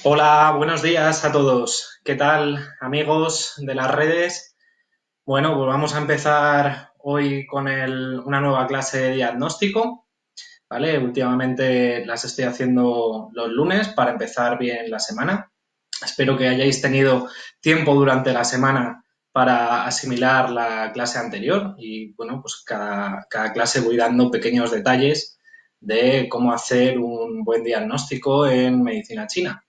Hola, buenos días a todos. ¿Qué tal, amigos de las redes? Bueno, pues vamos a empezar hoy con una nueva clase de diagnóstico, ¿vale? Últimamente las estoy haciendo los lunes para empezar bien la semana. Espero que hayáis tenido tiempo durante la semana para asimilar la clase anterior y, bueno, pues cada clase voy dando pequeños detalles de cómo hacer un buen diagnóstico en medicina china.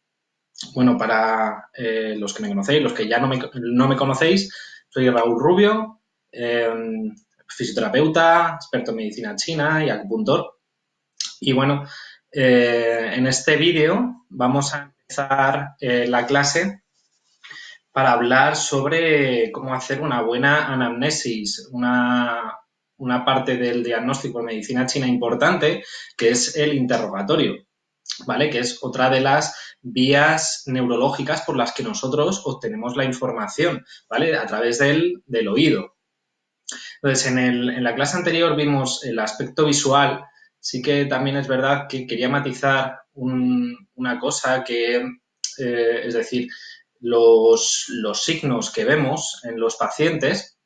Bueno, para los que me conocéis, los que ya no me conocéis, soy Raúl Rubio, eh, fisioterapeuta, experto en medicina china y acupuntor. Y bueno, en este vídeo vamos a empezar la clase para hablar sobre cómo hacer una buena anamnesis, una parte del diagnóstico de medicina china importante, que es el interrogatorio. ¿Vale? Que es otra de las vías neurológicas por las que nosotros obtenemos la información, ¿vale? A través del oído. Entonces, en la clase anterior vimos el aspecto visual. Sí que también es verdad que quería matizar una cosa que, es decir, los signos que vemos en los pacientes,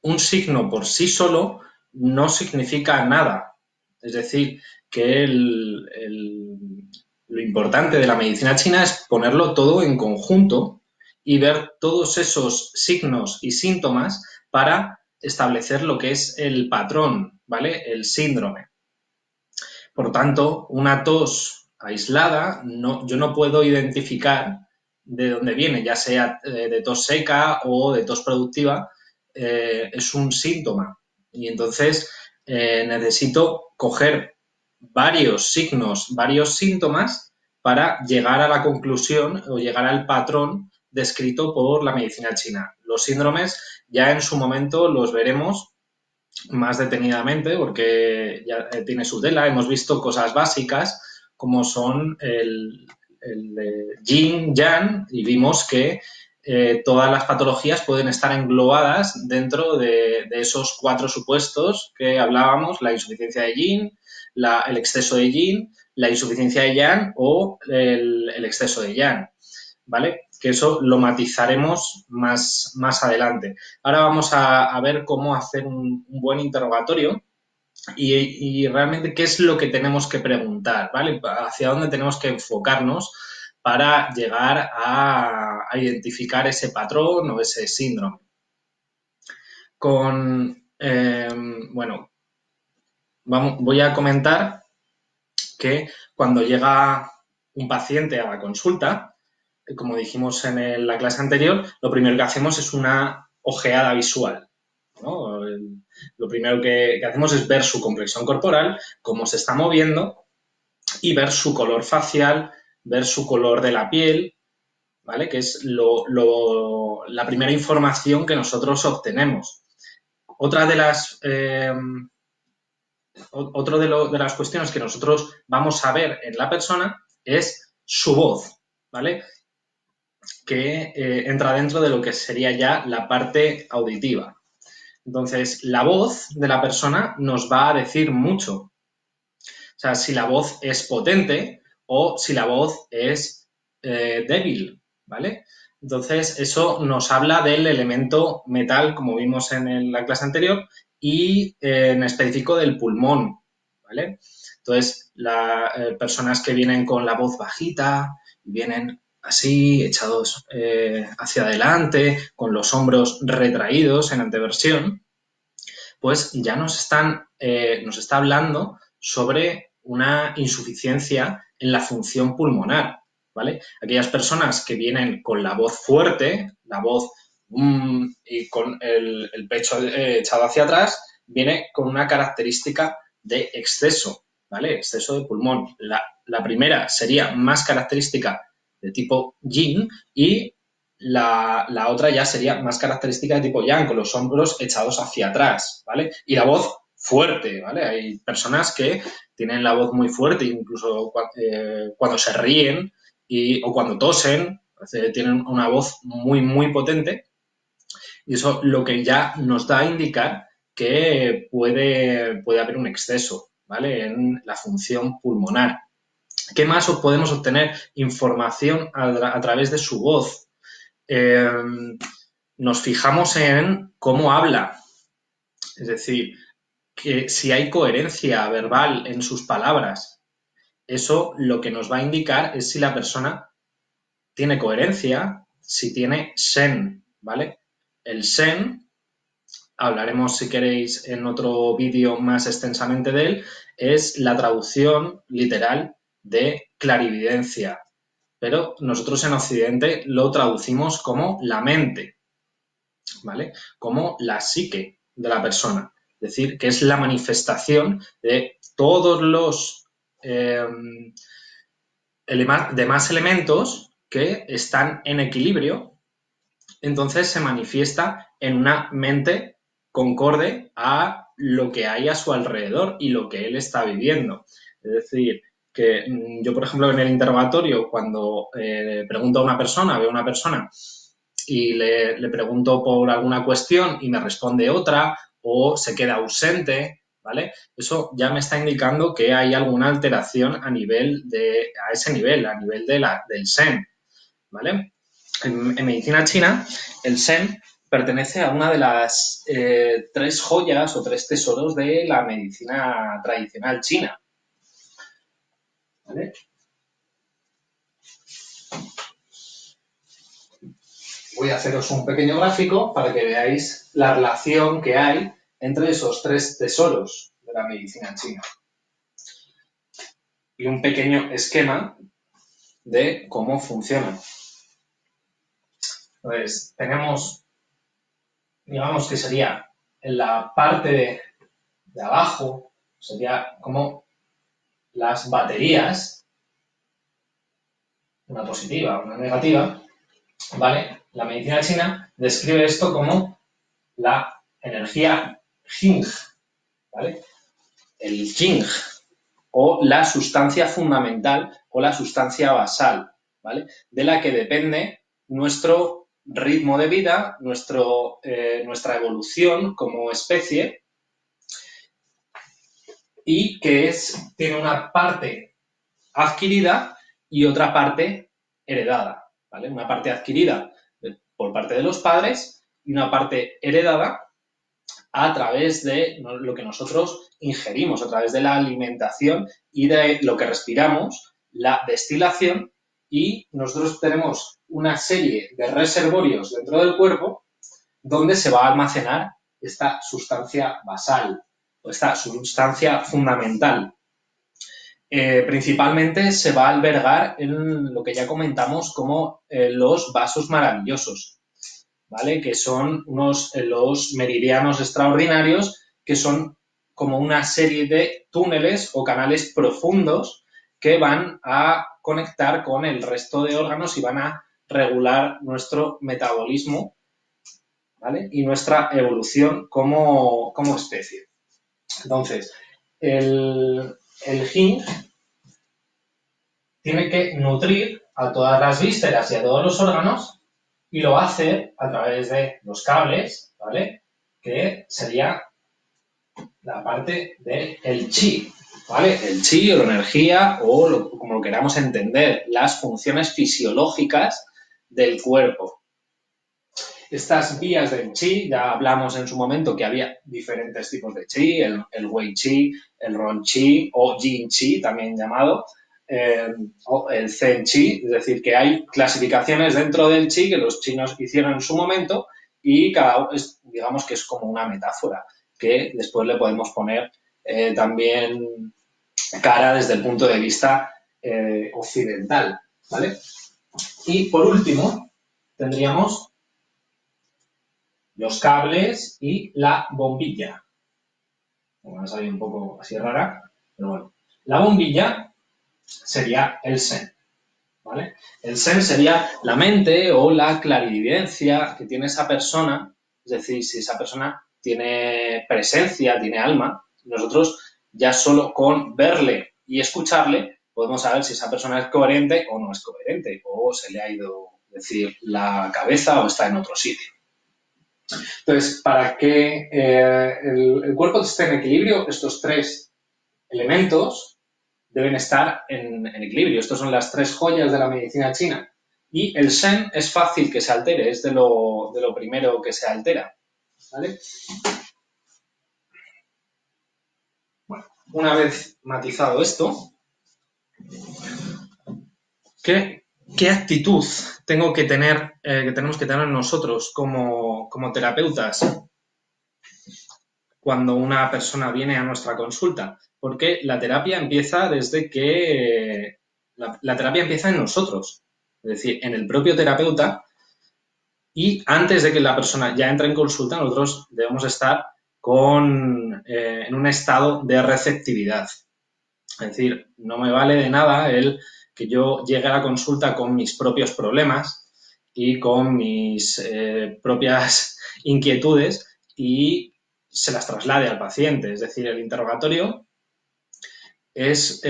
un signo por sí solo no significa nada. Es decir, que lo importante de la medicina china es ponerlo todo en conjunto y ver todos esos signos y síntomas para establecer lo que es el patrón, ¿vale? El síndrome. Por tanto, una tos aislada, yo no puedo identificar de dónde viene, ya sea de tos seca o de tos productiva, es un síntoma. Y entonces necesito coger varios signos, varios síntomas para llegar a la conclusión o llegar al patrón descrito por la medicina china. Los síndromes ya en su momento los veremos más detenidamente porque ya tiene su tela. Hemos visto cosas básicas como son el de yin, yang y vimos que todas las patologías pueden estar englobadas dentro de esos cuatro supuestos que hablábamos, la insuficiencia de yin, el exceso de yin, la insuficiencia de yang o el exceso de yang. ¿Vale? Que eso lo matizaremos más adelante. Ahora vamos a ver cómo hacer un buen interrogatorio y realmente qué es lo que tenemos que preguntar, ¿vale? Hacia dónde tenemos que enfocarnos para llegar a identificar ese patrón o ese síndrome. Bueno, voy a comentar que cuando llega un paciente a la consulta, como dijimos en la clase anterior, lo primero que hacemos es una ojeada visual, ¿no? Lo primero que hacemos es ver su complexión corporal, cómo se está moviendo y ver su color facial, ver su color de la piel, ¿vale? Que es la primera información que nosotros obtenemos. Otra de las cuestiones que nosotros vamos a ver en la persona es su voz, ¿vale? Que entra dentro de lo que sería ya la parte auditiva. Entonces, la voz de la persona nos va a decir mucho. O sea, si la voz es potente o si la voz es débil, ¿vale? Entonces, eso nos habla del elemento metal, como vimos en la clase anterior, y en específico del pulmón, ¿vale? Entonces, personas que vienen con la voz bajita, vienen así, echados hacia adelante, con los hombros retraídos en anteversión, pues ya nos está hablando sobre una insuficiencia en la función pulmonar, ¿vale? Aquellas personas que vienen con la voz fuerte, la voz y con el pecho echado hacia atrás, viene con una característica de exceso, ¿vale? Exceso de pulmón. La primera sería más característica de tipo yin y la otra ya sería más característica de tipo yang, con los hombros echados hacia atrás, ¿vale? Y la voz fuerte, ¿vale? Hay personas que tienen la voz muy fuerte, incluso cuando se ríen o cuando tosen, tienen una voz muy potente y eso lo que ya nos da a indicar que puede haber un exceso, ¿vale? En la función pulmonar. ¿Qué más podemos obtener? Información a través de su voz. Nos fijamos en cómo habla. Es decir, que si hay coherencia verbal en sus palabras, eso lo que nos va a indicar es si la persona tiene coherencia, si tiene sen, ¿vale? El sen, hablaremos si queréis en otro vídeo más extensamente de él, es la traducción literal de clarividencia, pero nosotros en Occidente lo traducimos como la mente, ¿vale? Como la psique de la persona, es decir, que es la manifestación de todos los demás elementos que están en equilibrio, entonces se manifiesta en una mente concorde a lo que hay a su alrededor y lo que él está viviendo. Es decir, que yo, por ejemplo, en el interrogatorio, cuando pregunto a una persona, veo a una persona y le pregunto por alguna cuestión y me responde otra o se queda ausente, ¿vale? Eso ya me está indicando que hay alguna alteración a ese nivel, a nivel del Sen, ¿vale? En medicina china, el Sen pertenece a una de las 3 joyas o 3 tesoros de la medicina tradicional china, ¿vale? Voy a haceros un pequeño gráfico para que veáis la relación que hay entre esos 3 tesoros de la medicina china. Y un pequeño esquema de cómo funciona. Entonces, tenemos, digamos que sería en la parte de abajo, sería como las baterías, una positiva, una negativa, ¿vale? La medicina china describe esto como la energía Jing, ¿vale? El Jing, o la sustancia fundamental o la sustancia basal, ¿vale? De la que depende nuestro ritmo de vida, nuestra evolución como especie, y que tiene una parte adquirida y otra parte heredada, ¿vale? Una parte adquirida por parte de los padres y una parte heredada a través de lo que nosotros ingerimos, a través de la alimentación y de lo que respiramos, la destilación, y nosotros tenemos una serie de reservorios dentro del cuerpo donde se va a almacenar esta sustancia basal o esta sustancia fundamental. Principalmente se va a albergar en lo que ya comentamos como los vasos maravillosos, ¿vale? Que son los meridianos extraordinarios, que son como una serie de túneles o canales profundos que van a conectar con el resto de órganos y van a regular nuestro metabolismo, ¿vale? Y nuestra evolución como especie. Entonces, el Jing tiene que nutrir a todas las vísceras y a todos los órganos y lo hace a través de los cables, ¿vale? Que sería la parte del chi, ¿vale? El chi o la energía o como lo queramos entender, las funciones fisiológicas del cuerpo. Estas vías del chi, ya hablamos en su momento que había diferentes tipos de chi, el wei chi, el ron chi o yin chi, también llamado, o el zen chi, es decir, que hay clasificaciones dentro del chi que los chinos hicieron en su momento y cada uno, digamos que es como una metáfora que después le podemos poner también cara desde el punto de vista occidental, ¿vale? Y por último, tendríamos los cables y la bombilla. Bueno, ha salido un poco así rara, pero bueno. La bombilla sería el Sen, ¿vale? El Sen sería la mente o la clarividencia que tiene esa persona, es decir, si esa persona tiene presencia, tiene alma, nosotros ya solo con verle y escucharle podemos saber si esa persona es coherente o no es coherente, o se le ha ido, decir, la cabeza o está en otro sitio. Entonces, para que el cuerpo esté en equilibrio, estos 3 elementos deben estar en equilibrio. Estas son las tres joyas de la medicina china. Y el Shen es fácil que se altere, es de lo primero que se altera, ¿vale? Bueno, una vez matizado esto, ¿qué actitud tengo que tener, que tenemos que tener nosotros como terapeutas cuando una persona viene a nuestra consulta? Porque la terapia empieza desde que la terapia empieza en nosotros, es decir, en el propio terapeuta, y antes de que la persona ya entre en consulta, nosotros debemos estar en un estado de receptividad. Es decir, no me vale de nada el que yo llegue a la consulta con mis propios problemas y con mis propias inquietudes y se las traslade al paciente. Es decir, el interrogatorio es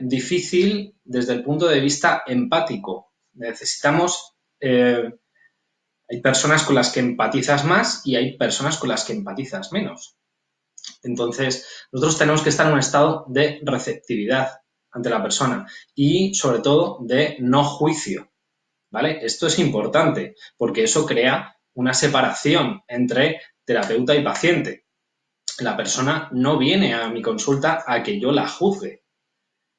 difícil desde el punto de vista empático. Necesitamos, hay personas con las que empatizas más y hay personas con las que empatizas menos. Entonces, nosotros tenemos que estar en un estado de receptividad ante la persona y, sobre todo, de no juicio, ¿vale? Esto es importante porque eso crea una separación entre terapeuta y paciente. La persona no viene a mi consulta a que yo la juzgue,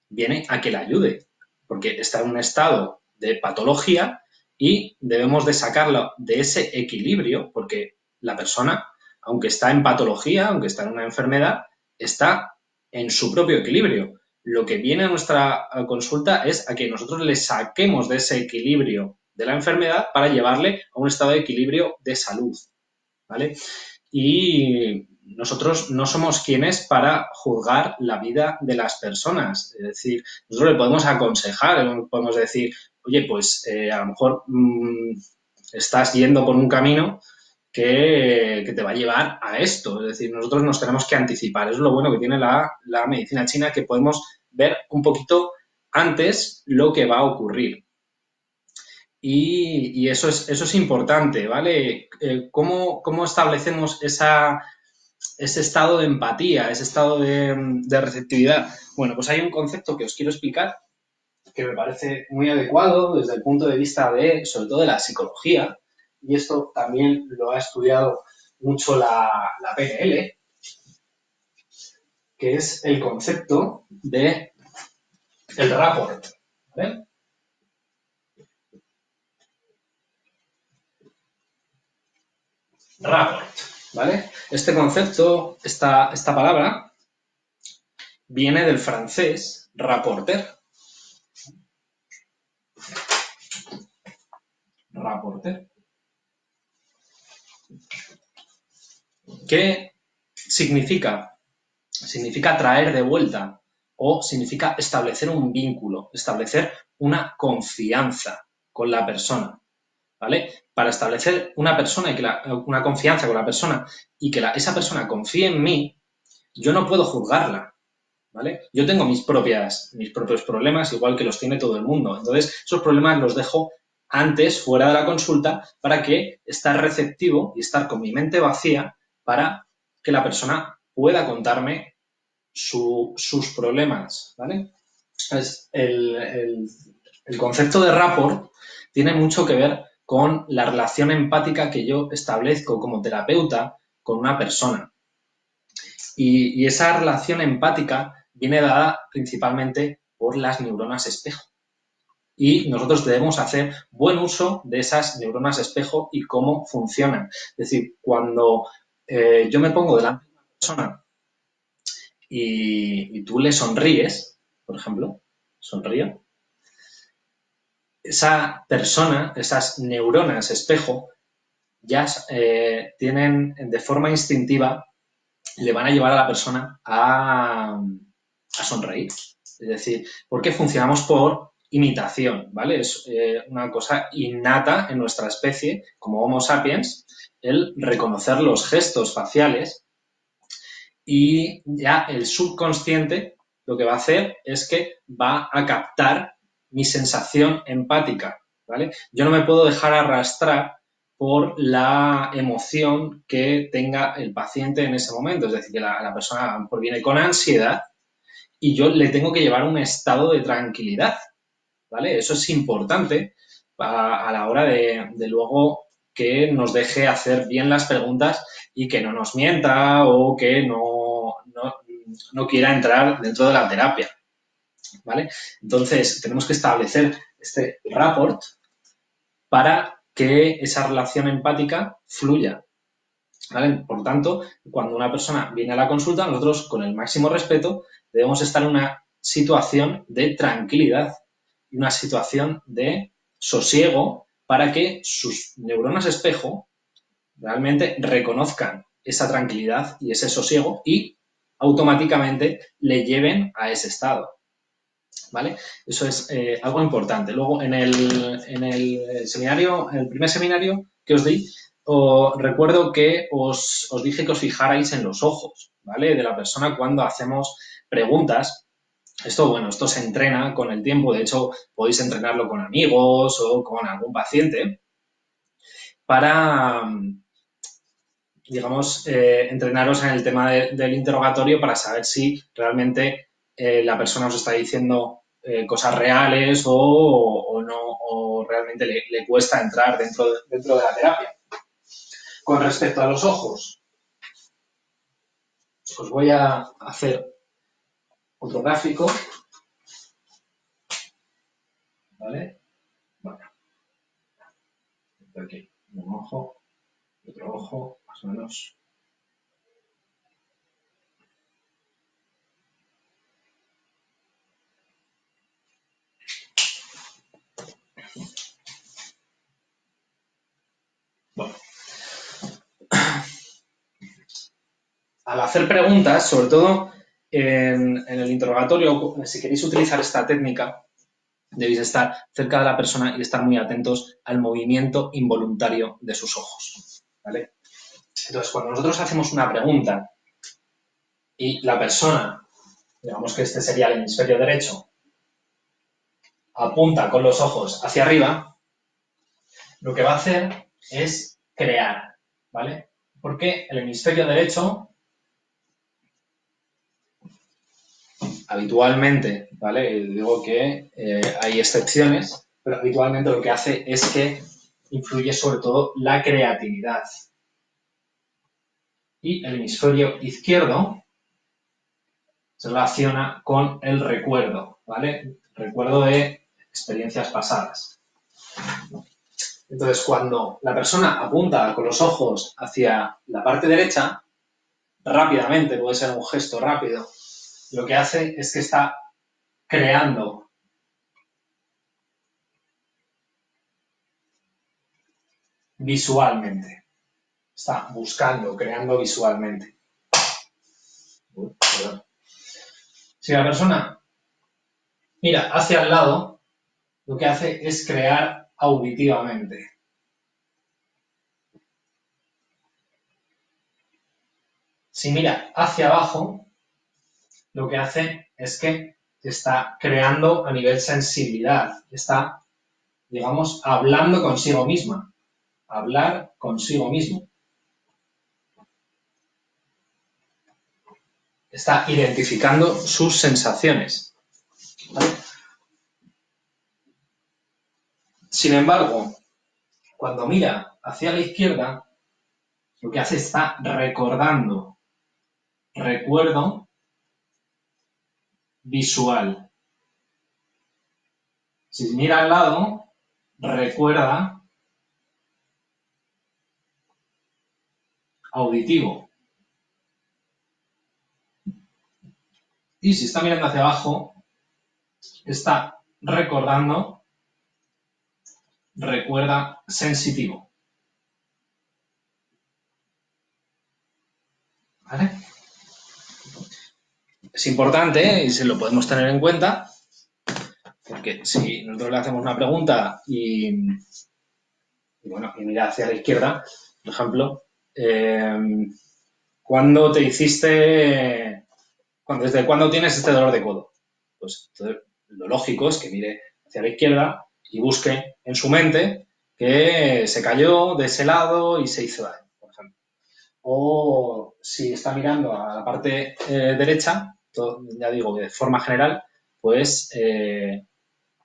viene a que la ayude, porque está en un estado de patología y debemos de sacarlo de ese equilibrio, porque la persona, aunque está en patología, aunque está en una enfermedad, está en su propio equilibrio. Lo que viene a nuestra consulta es a que nosotros le saquemos de ese equilibrio de la enfermedad para llevarle a un estado de equilibrio de salud, ¿vale? Y nosotros no somos quienes para juzgar la vida de las personas. Es decir, nosotros le podemos aconsejar, podemos decir, oye, pues a lo mejor estás yendo por un camino que te va a llevar a esto. Es decir, nosotros nos tenemos que anticipar. Eso es lo bueno que tiene la medicina china, que podemos ver un poquito antes lo que va a ocurrir. Y eso es importante, ¿vale? ¿Cómo establecemos ese estado de empatía, ese estado de receptividad? Bueno, pues hay un concepto que os quiero explicar que me parece muy adecuado desde el punto de vista sobre todo de la psicología, y esto también lo ha estudiado mucho la PNL, que es el concepto de el rapport, ¿vale? Rapport, ¿vale? Este concepto, esta palabra, viene del francés rapporter. Rapporter. ¿Qué significa? Significa traer de vuelta o significa establecer un vínculo, establecer una confianza con la persona, ¿vale? Para establecer una confianza con la persona y que esa persona confíe en mí, yo no puedo juzgarla, ¿vale? Yo tengo mis propios problemas, igual que los tiene todo el mundo. Entonces, esos problemas los dejo antes, fuera de la consulta, para que estar receptivo y estar con mi mente vacía para que la persona pueda contarme sus problemas, ¿vale? El concepto de rapport tiene mucho que ver con la relación empática que yo establezco como terapeuta con una persona. Y esa relación empática viene dada principalmente por las neuronas espejo. Y nosotros debemos hacer buen uso de esas neuronas espejo y cómo funcionan. Es decir, cuando yo me pongo delante de una persona y tú le sonríes, por ejemplo, sonrío, esa persona, esas neuronas espejo, ya tienen de forma instintiva, le van a llevar a la persona a sonreír. Es decir, porque funcionamos por imitación, ¿vale? Es una cosa innata en nuestra especie, como Homo sapiens, el reconocer los gestos faciales, y ya el subconsciente lo que va a hacer es que va a captar mi sensación empática, ¿vale? Yo no me puedo dejar arrastrar por la emoción que tenga el paciente en ese momento. Es decir, que la persona viene con ansiedad y yo le tengo que llevar un estado de tranquilidad, ¿vale? Eso es importante a la hora de luego que nos deje hacer bien las preguntas y que no nos mienta o que no quiera entrar dentro de la terapia, ¿vale? Entonces, tenemos que establecer este rapport para que esa relación empática fluya, ¿vale? Por tanto, cuando una persona viene a la consulta, nosotros, con el máximo respeto, debemos estar en una situación de tranquilidad y una situación de sosiego para que sus neuronas espejo realmente reconozcan esa tranquilidad y ese sosiego y automáticamente le lleven a ese estado, ¿vale? Eso es algo importante. Luego, en el seminario, en el primer seminario que os di, recuerdo que os dije que os fijarais en los ojos, ¿vale? De la persona cuando hacemos preguntas. Esto, bueno, esto se entrena con el tiempo. De hecho, podéis entrenarlo con amigos o con algún paciente para, digamos, entrenaros en el tema del interrogatorio para saber si realmente la persona os está diciendo cosas reales o no, o realmente le cuesta entrar dentro de la terapia. Con respecto a los ojos, os voy a hacer otro gráfico, ¿vale? Bueno, aquí un ojo, otro ojo, más o menos. Bueno, al hacer preguntas, sobre todo en el interrogatorio, si queréis utilizar esta técnica, debéis estar cerca de la persona y estar muy atentos al movimiento involuntario de sus ojos, ¿vale? Entonces, cuando nosotros hacemos una pregunta y la persona, digamos que este sería el hemisferio derecho, apunta con los ojos hacia arriba, lo que va a hacer es crear, ¿vale? Porque el hemisferio derecho habitualmente, ¿vale? Digo que hay excepciones, pero habitualmente lo que hace es que influye sobre todo la creatividad. Y el hemisferio izquierdo se relaciona con el recuerdo, ¿vale? Recuerdo de experiencias pasadas. Entonces, cuando la persona apunta con los ojos hacia la parte derecha, rápidamente, puede ser un gesto rápido, lo que hace es que está creando visualmente. Está buscando, creando visualmente. Si la persona mira hacia el lado, lo que hace es crear auditivamente. Si mira hacia abajo, lo que hace es que está creando a nivel sensibilidad, está, digamos, hablando consigo misma, hablar consigo mismo. Está identificando sus sensaciones, ¿vale? Sin embargo, cuando mira hacia la izquierda, lo que hace está recordando, recuerdo visual. Si mira al lado, recuerda auditivo. Y si está mirando hacia abajo, está recordando, recuerda sensitivo. ¿Vale? Es importante y se lo podemos tener en cuenta porque si nosotros le hacemos una pregunta y mira hacia la izquierda, por ejemplo, ¿cuándo te hiciste, desde cuándo tienes este dolor de codo? Pues entonces, lo lógico es que mire hacia la izquierda y busque en su mente que se cayó de ese lado y se hizo daño, por ejemplo. O si está mirando a la parte derecha, ya digo, de forma general, pues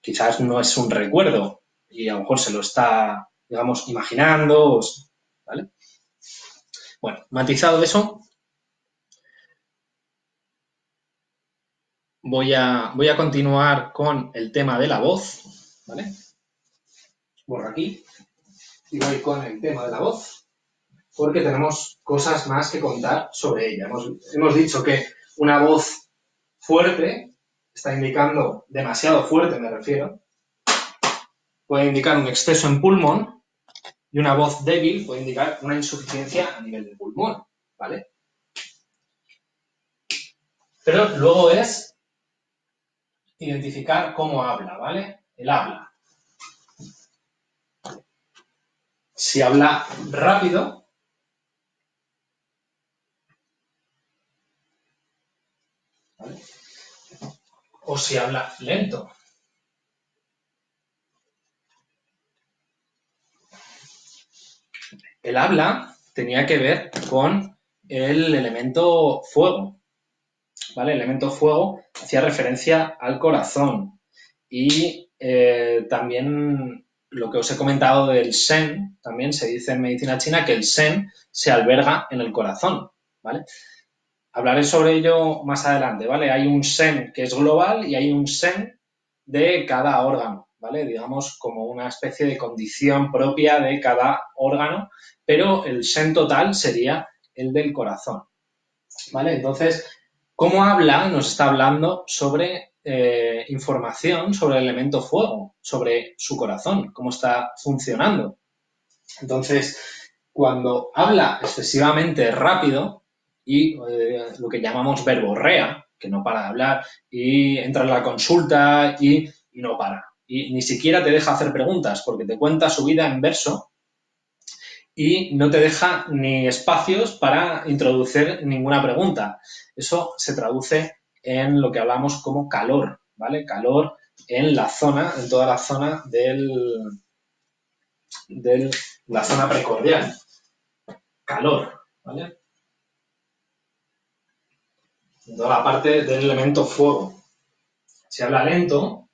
quizás no es un recuerdo y a lo mejor se lo está, digamos, imaginando, ¿vale? Bueno, matizado eso, voy a continuar con el tema de la voz, ¿vale? Borro aquí y voy con el tema de la voz, porque tenemos cosas más que contar sobre ella. Hemos dicho que una voz fuerte está indicando, demasiado fuerte me refiero, puede indicar un exceso en pulmón y una voz débil puede indicar una insuficiencia a nivel de pulmón, ¿vale? Pero luego es identificar cómo habla, ¿vale? El habla. Si habla rápido, ¿vale? O si habla lento. El habla tenía que ver con el elemento fuego, ¿vale? El elemento fuego hacía referencia al corazón y también lo que os he comentado del Shen, también se dice en medicina china que el Shen se alberga en el corazón, ¿vale? Hablaré sobre ello más adelante, ¿vale? Hay un Shen que es global y hay un Shen de cada órgano, ¿vale? Digamos como una especie de condición propia de cada órgano, pero el Shen total sería el del corazón, ¿vale? Entonces, ¿cómo habla? Nos está hablando sobre información sobre el elemento fuego, sobre su corazón, cómo está funcionando. Entonces, cuando habla excesivamente rápido y lo que llamamos verborrea, que no para de hablar, y entra en la consulta y no para. Y ni siquiera te deja hacer preguntas porque te cuenta su vida en verso y no te deja ni espacios para introducir ninguna pregunta. Eso se traduce en lo que hablamos como calor, ¿vale? Calor en la zona, en toda la zona de la zona precordial. Calor, ¿vale? En toda la parte del elemento fuego. Si habla lento,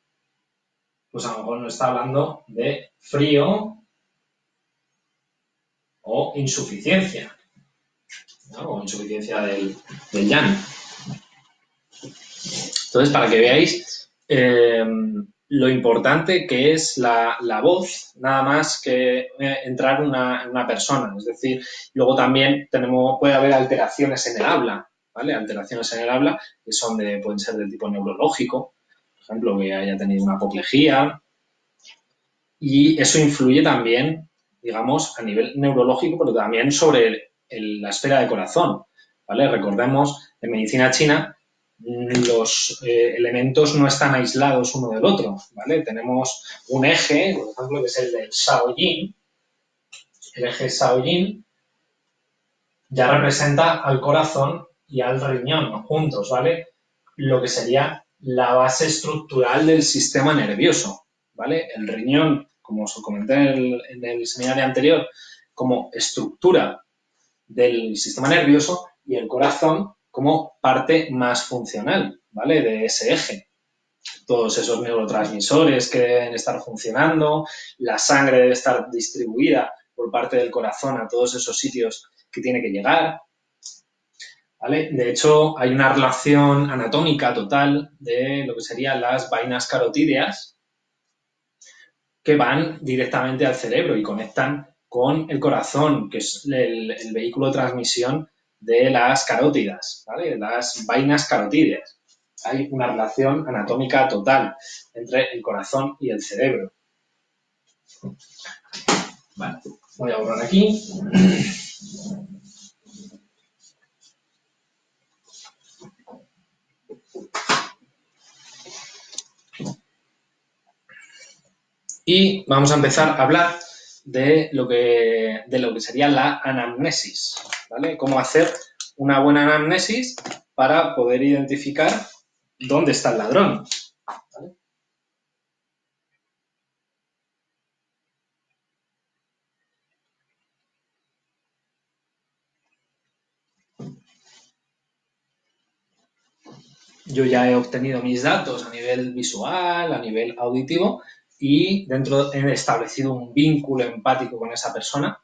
pues a lo mejor nos está hablando de frío o insuficiencia, ¿no? O insuficiencia del yang. Entonces, para que veáis lo importante que es la voz, nada más que entrar una persona. Es decir, luego también puede haber alteraciones en el habla, ¿vale? Alteraciones en el habla que pueden ser del tipo neurológico, por ejemplo, que haya tenido una apoplejía, y eso influye también, digamos, a nivel neurológico, pero también sobre la esfera de corazón, ¿vale? Recordemos, en medicina china, los elementos no están aislados uno del otro, ¿vale? Tenemos un eje, por ejemplo, que es el del Shaoyin. El eje Shaoyin ya representa al corazón y al riñón juntos, ¿vale? Lo que sería la base estructural del sistema nervioso, ¿vale? El riñón, como os comenté en el seminario anterior, como estructura del sistema nervioso y el corazón como parte más funcional, ¿vale? De ese eje. Todos esos neurotransmisores que deben estar funcionando, la sangre debe estar distribuida por parte del corazón a todos esos sitios que tiene que llegar, ¿vale? De hecho, hay una relación anatómica total de lo que serían las vainas carotídeas que van directamente al cerebro y conectan con el corazón, que es el vehículo de transmisión de las carótidas, ¿vale? Las vainas carotídeas. Hay una relación anatómica total entre el corazón y el cerebro. Vale, voy a borrar aquí. Y vamos a empezar a hablar de lo que sería la anamnesis, ¿vale? Cómo hacer una buena anamnesis para poder identificar dónde está el ladrón, ¿vale? yo ya he obtenido mis datos a nivel visual, a nivel auditivo y dentro he establecido un vínculo empático con esa persona,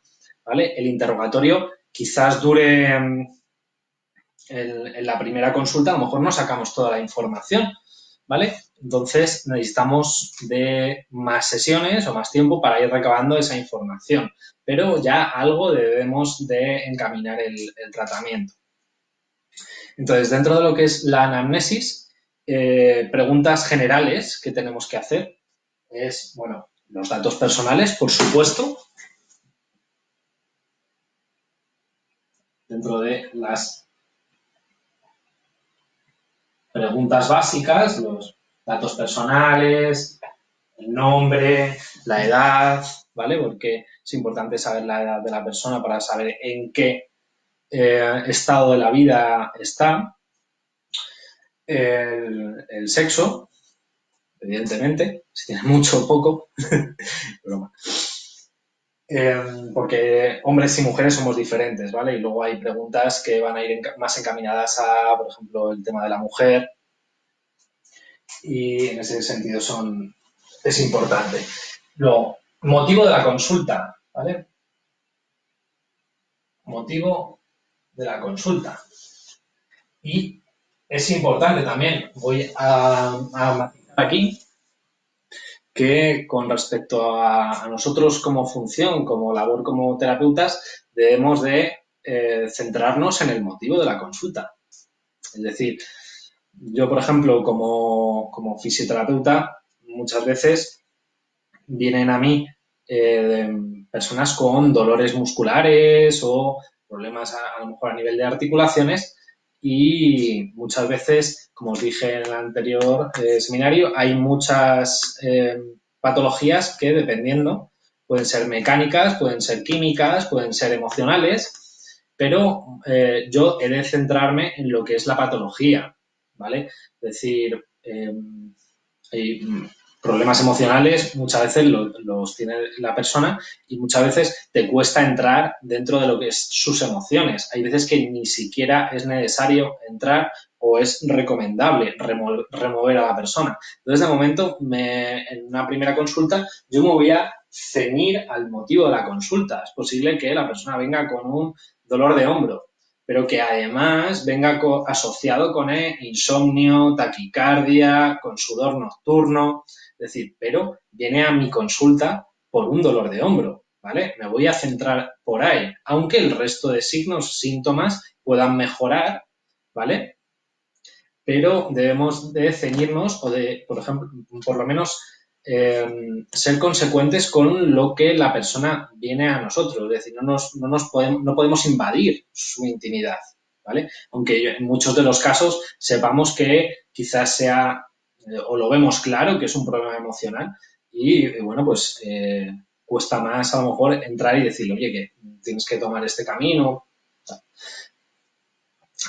¿vale? El interrogatorio quizás dure en la primera consulta, a lo mejor no sacamos toda la información, ¿vale? Entonces necesitamos de más sesiones o más tiempo para ir recabando esa información, pero ya algo debemos de encaminar el tratamiento. Entonces, dentro de lo que es la anamnesis, preguntas generales que tenemos que hacer es, bueno, los datos personales, por supuesto, dentro de las preguntas básicas, los datos personales, el nombre, la edad, ¿vale? Porque es importante saber la edad de la persona para saber en qué estado de la vida está, el sexo, evidentemente, si tiene mucho o poco, broma. Porque hombres y mujeres somos diferentes, ¿vale? Y luego hay preguntas que van a ir más encaminadas a, por ejemplo, el tema de la mujer y en ese sentido es importante. Luego, motivo de la consulta, ¿vale? Motivo de la consulta. Y es importante también, voy a matizar aquí, que con respecto a nosotros como función, como labor como terapeutas, debemos de centrarnos en el motivo de la consulta. Es decir, yo, por ejemplo, como fisioterapeuta, muchas veces vienen a mí personas con dolores musculares o problemas a lo mejor a nivel de articulaciones y muchas veces, como os dije en el anterior seminario, hay muchas patologías que dependiendo pueden ser mecánicas, pueden ser químicas, pueden ser emocionales, pero yo he de centrarme en lo que es la patología, ¿vale? Es decir, hay problemas emocionales muchas veces los tiene la persona y muchas veces te cuesta entrar dentro de lo que es sus emociones. Hay veces que ni siquiera es necesario entrar o es recomendable remover a la persona. Entonces, de momento, en una primera consulta, yo me voy a ceñir al motivo de la consulta. Es posible que la persona venga con un dolor de hombro, pero que además venga asociado con insomnio, taquicardia, con sudor nocturno, es decir, pero viene a mi consulta por un dolor de hombro, ¿vale? Me voy a centrar por ahí, aunque el resto de signos, síntomas puedan mejorar, ¿vale? Pero debemos de ceñirnos o de, por ejemplo, por lo menos ser consecuentes con lo que la persona viene a nosotros. Es decir, no podemos invadir su intimidad, ¿vale? Aunque en muchos de los casos sepamos que quizás sea, o lo vemos claro, que es un problema emocional y bueno, pues cuesta más a lo mejor entrar y decir, oye, que tienes que tomar este camino.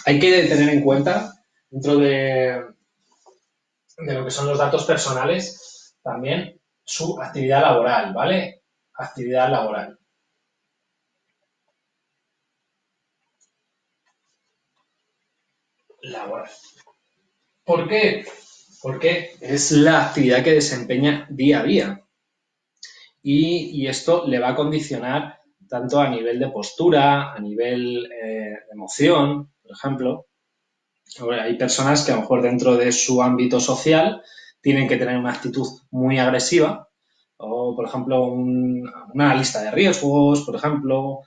Hay que tener en cuenta, dentro de lo que son los datos personales, también su actividad laboral, ¿vale? Actividad laboral. Laboral. ¿Por qué? Porque es la actividad que desempeña día a día. Y esto le va a condicionar tanto a nivel de postura, a nivel de emoción, por ejemplo. Hay personas que a lo mejor dentro de su ámbito social tienen que tener una actitud muy agresiva o, por ejemplo, una lista de riesgos, por ejemplo,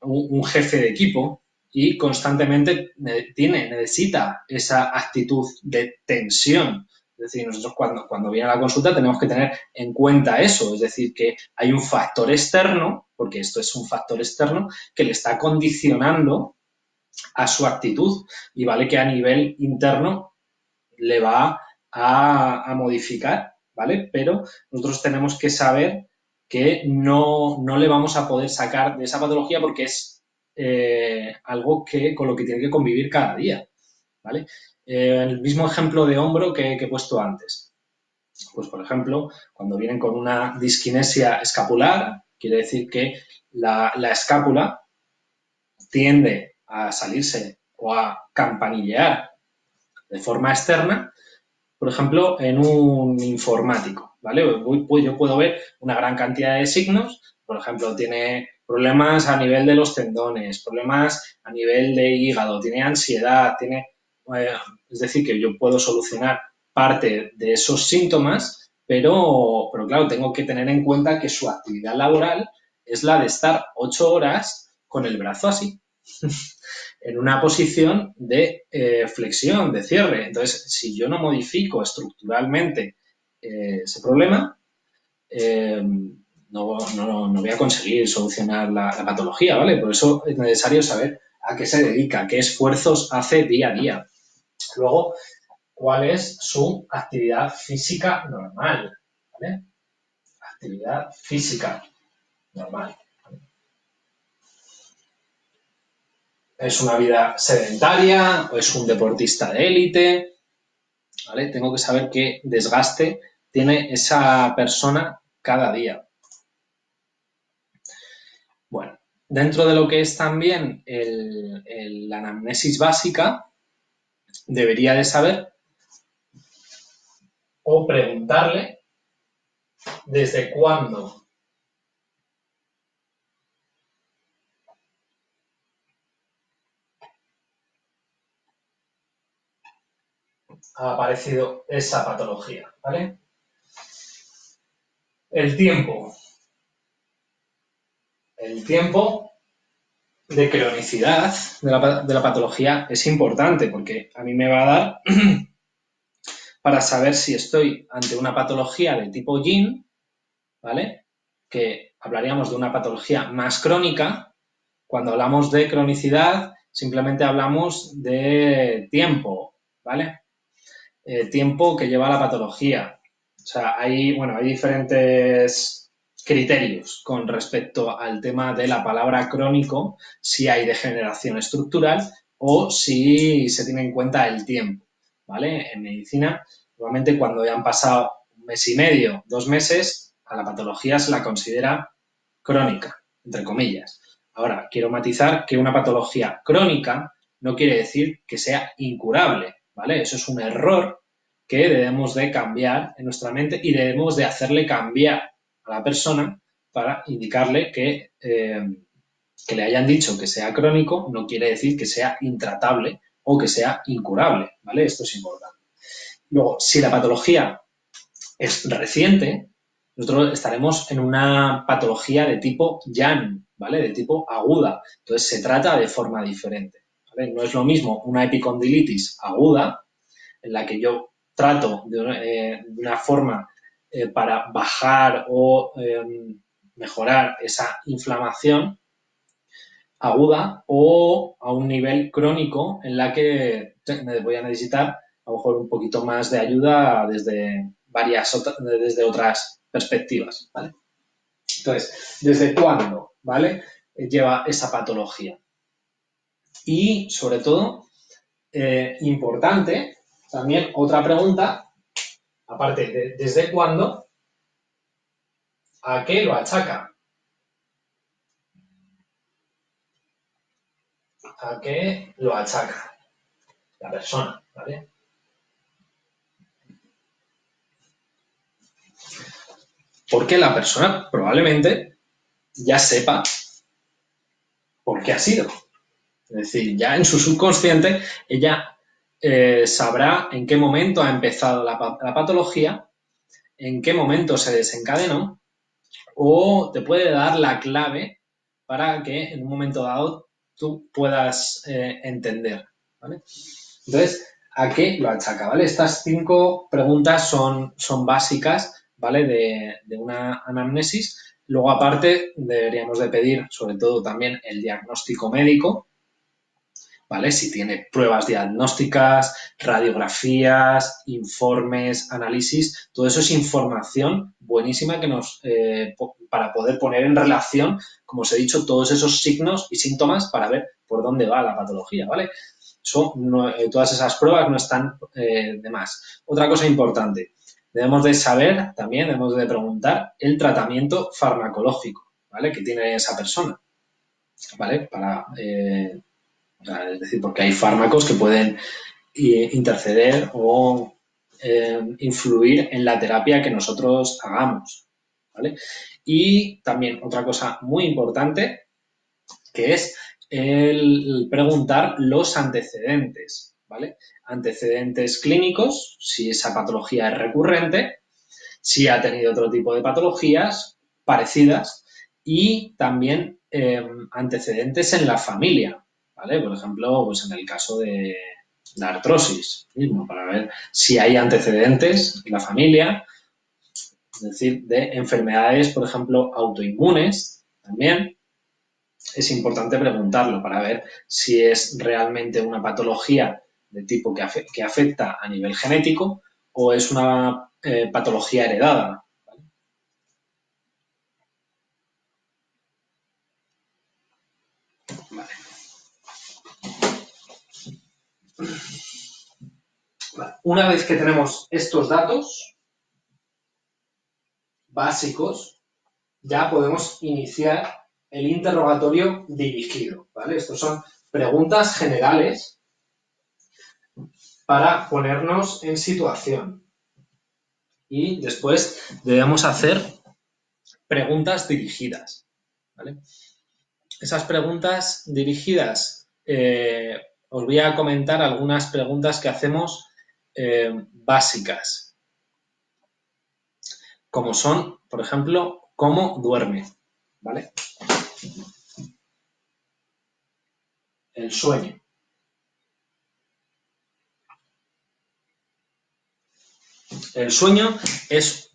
un jefe de equipo y constantemente necesita esa actitud de tensión. Es decir, nosotros cuando viene a la consulta tenemos que tener en cuenta eso, es decir, que hay un factor externo, porque esto es un factor externo, que le está condicionando a su actitud y vale que a nivel interno le va a modificar, ¿vale? Pero nosotros tenemos que saber que no le vamos a poder sacar de esa patología porque es algo con lo que tiene que convivir cada día, ¿vale? El mismo ejemplo de hombro que he puesto antes. Pues, por ejemplo, cuando vienen con una disquinesia escapular, quiere decir que la escápula tiende a salirse o a campanillear de forma externa, por ejemplo, en un informático, ¿vale? Yo puedo ver una gran cantidad de signos, por ejemplo, tiene problemas a nivel de los tendones, problemas a nivel de hígado, tiene ansiedad, eh, es decir, que yo puedo solucionar parte de esos síntomas, pero claro, tengo que tener en cuenta que su actividad laboral es la de estar 8 horas con el brazo así, en una posición de flexión, de cierre. Entonces, si yo no modifico estructuralmente ese problema, no voy a conseguir solucionar la patología, ¿vale? Por eso es necesario saber a qué se dedica, qué esfuerzos hace día a día. Luego, cuál es su actividad física normal, ¿vale? Actividad física normal. ¿Es una vida sedentaria o es un deportista de élite? ¿Vale? Tengo que saber qué desgaste tiene esa persona cada día. Bueno, dentro de lo que es también la anamnesis básica, debería de saber o preguntarle desde cuándo ha aparecido esa patología, ¿vale? El tiempo de cronicidad de la patología es importante porque a mí me va a dar para saber si estoy ante una patología de tipo yin, ¿vale? Que hablaríamos de una patología más crónica. Cuando hablamos de cronicidad, simplemente hablamos de tiempo, ¿vale? Tiempo que lleva la patología. O sea, hay diferentes criterios con respecto al tema de la palabra crónico, si hay degeneración estructural o si se tiene en cuenta el tiempo, ¿vale? En medicina, normalmente cuando ya han pasado 1 mes y medio, 2 meses, a la patología se la considera crónica, entre comillas. Ahora, quiero matizar que una patología crónica no quiere decir que sea incurable, ¿vale? Eso es un error que debemos de cambiar en nuestra mente y debemos de hacerle cambiar a la persona para indicarle que le hayan dicho que sea crónico no quiere decir que sea intratable o que sea incurable, ¿vale? Esto es importante. Luego, si la patología es reciente, nosotros estaremos en una patología de tipo Yang, ¿vale? De tipo aguda. Entonces, se trata de forma diferente, ¿vale? No es lo mismo una epicondilitis aguda, en la que yo trato de una forma para bajar o mejorar esa inflamación aguda o a un nivel crónico en la que voy a necesitar a lo mejor un poquito más de ayuda desde otras perspectivas, ¿vale? Entonces, ¿desde cuándo, ¿vale? Lleva esa patología? Y, sobre todo, importante, también otra pregunta, aparte de desde cuándo, ¿a qué lo achaca? ¿A qué lo achaca la persona, ¿vale? Porque la persona probablemente ya sepa por qué ha sido. Es decir, ya en su subconsciente ella sabrá en qué momento ha empezado la patología, en qué momento se desencadenó o te puede dar la clave para que en un momento dado tú puedas entender, ¿vale? Entonces, ¿a qué lo achaca? ¿Vale? Estas 5 preguntas son básicas, ¿vale? De una anamnesis. Luego, aparte, deberíamos de pedir, sobre todo, también el diagnóstico médico, ¿vale? Si tiene pruebas diagnósticas, radiografías, informes, análisis, todo eso es información buenísima que para poder poner en relación, como os he dicho, todos esos signos y síntomas para ver por dónde va la patología, ¿vale? Todas esas pruebas no están de más. Otra cosa importante, debemos de saber también, debemos de preguntar el tratamiento farmacológico, ¿vale? Que tiene esa persona, ¿vale? Es decir, porque hay fármacos que pueden interceder o influir en la terapia que nosotros hagamos, ¿vale? Y también otra cosa muy importante que es el preguntar los antecedentes, ¿vale? Antecedentes clínicos, si esa patología es recurrente, si ha tenido otro tipo de patologías parecidas y también antecedentes en la familia, ¿vale? Por ejemplo, pues en el caso de la artrosis, mismo, para ver si hay antecedentes en la familia, es decir, de enfermedades, por ejemplo, autoinmunes también. Es importante preguntarlo para ver si es realmente una patología de tipo que afecta a nivel genético o es una patología heredada. Vale. Vale. Una vez que tenemos estos datos básicos, ya podemos iniciar el interrogatorio dirigido, ¿vale? Estos son preguntas generales para ponernos en situación. Y después debemos hacer preguntas dirigidas, ¿vale? Esas preguntas dirigidas, os voy a comentar algunas preguntas que hacemos básicas, como son, por ejemplo, ¿cómo duerme? ¿Vale? El sueño. El sueño es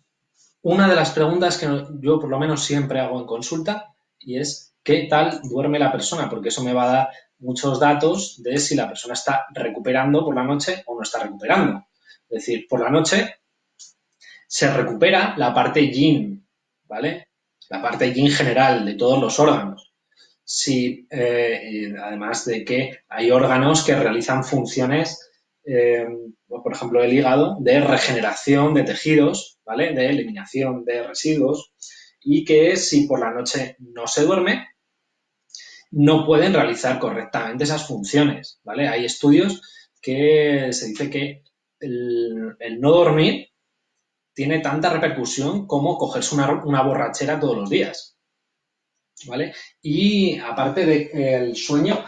una de las preguntas que yo por lo menos siempre hago en consulta y es ¿qué tal duerme la persona? Porque eso me va a dar muchos datos de si la persona está recuperando por la noche o no está recuperando. Es decir, por la noche se recupera la parte yin, ¿vale? La parte yin general de todos los órganos. Si, además de que hay órganos que realizan funciones, por ejemplo, el hígado, de regeneración de tejidos, ¿vale? De eliminación de residuos y que si por la noche no se duerme, no pueden realizar correctamente esas funciones, ¿vale? Hay estudios que se dice que el no dormir tiene tanta repercusión como cogerse una borrachera todos los días, ¿vale? Y aparte del sueño,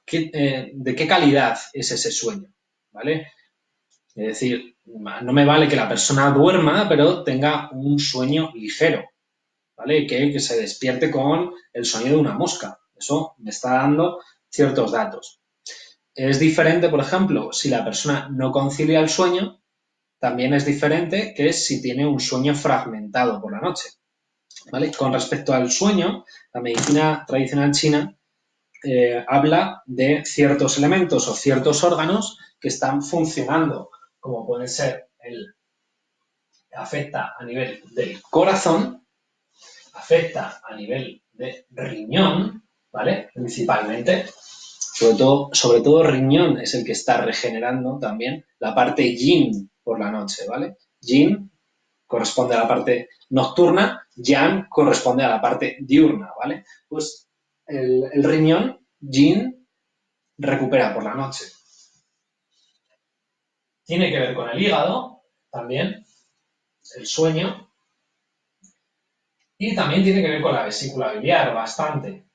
¿de qué calidad es ese sueño? ¿Vale? Es decir, no me vale que la persona duerma, pero tenga un sueño ligero, ¿vale? Que se despierte con el sonido de una mosca. Eso me está dando ciertos datos. Es diferente, por ejemplo, si la persona no concilia el sueño, también es diferente que si tiene un sueño fragmentado por la noche, ¿vale? Con respecto al sueño, la medicina tradicional china habla de ciertos elementos o ciertos órganos que están funcionando, como puede ser afecta a nivel del corazón, afecta a nivel de riñón, ¿vale? Principalmente, sobre todo riñón es el que está regenerando también la parte yin por la noche, ¿vale? Yin corresponde a la parte nocturna, yang corresponde a la parte diurna, ¿vale? Pues el riñón, yin, recupera por la noche. Tiene que ver con el hígado, también, el sueño, y también tiene que ver con la vesícula biliar, bastante,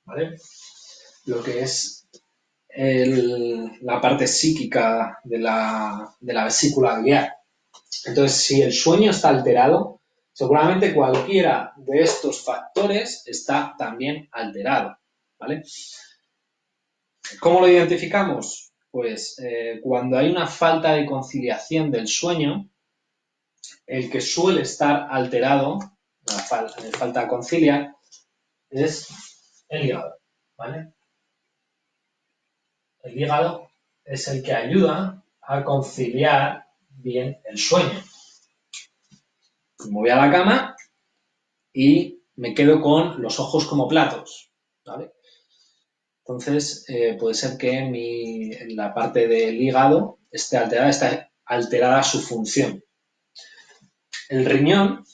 ¿vale? Lo que es la parte psíquica de la vesícula biliar. Entonces, si el sueño está alterado, seguramente cualquiera de estos factores está también alterado, ¿vale? ¿Cómo lo identificamos? Pues cuando hay una falta de conciliación del sueño, el que suele estar alterado, la falta de conciliar, es el hígado, ¿vale? El hígado es el que ayuda a conciliar bien el sueño. Me voy a la cama y me quedo con los ojos como platos, ¿vale? Entonces, puede ser que en la parte del hígado esté alterada su función. El riñón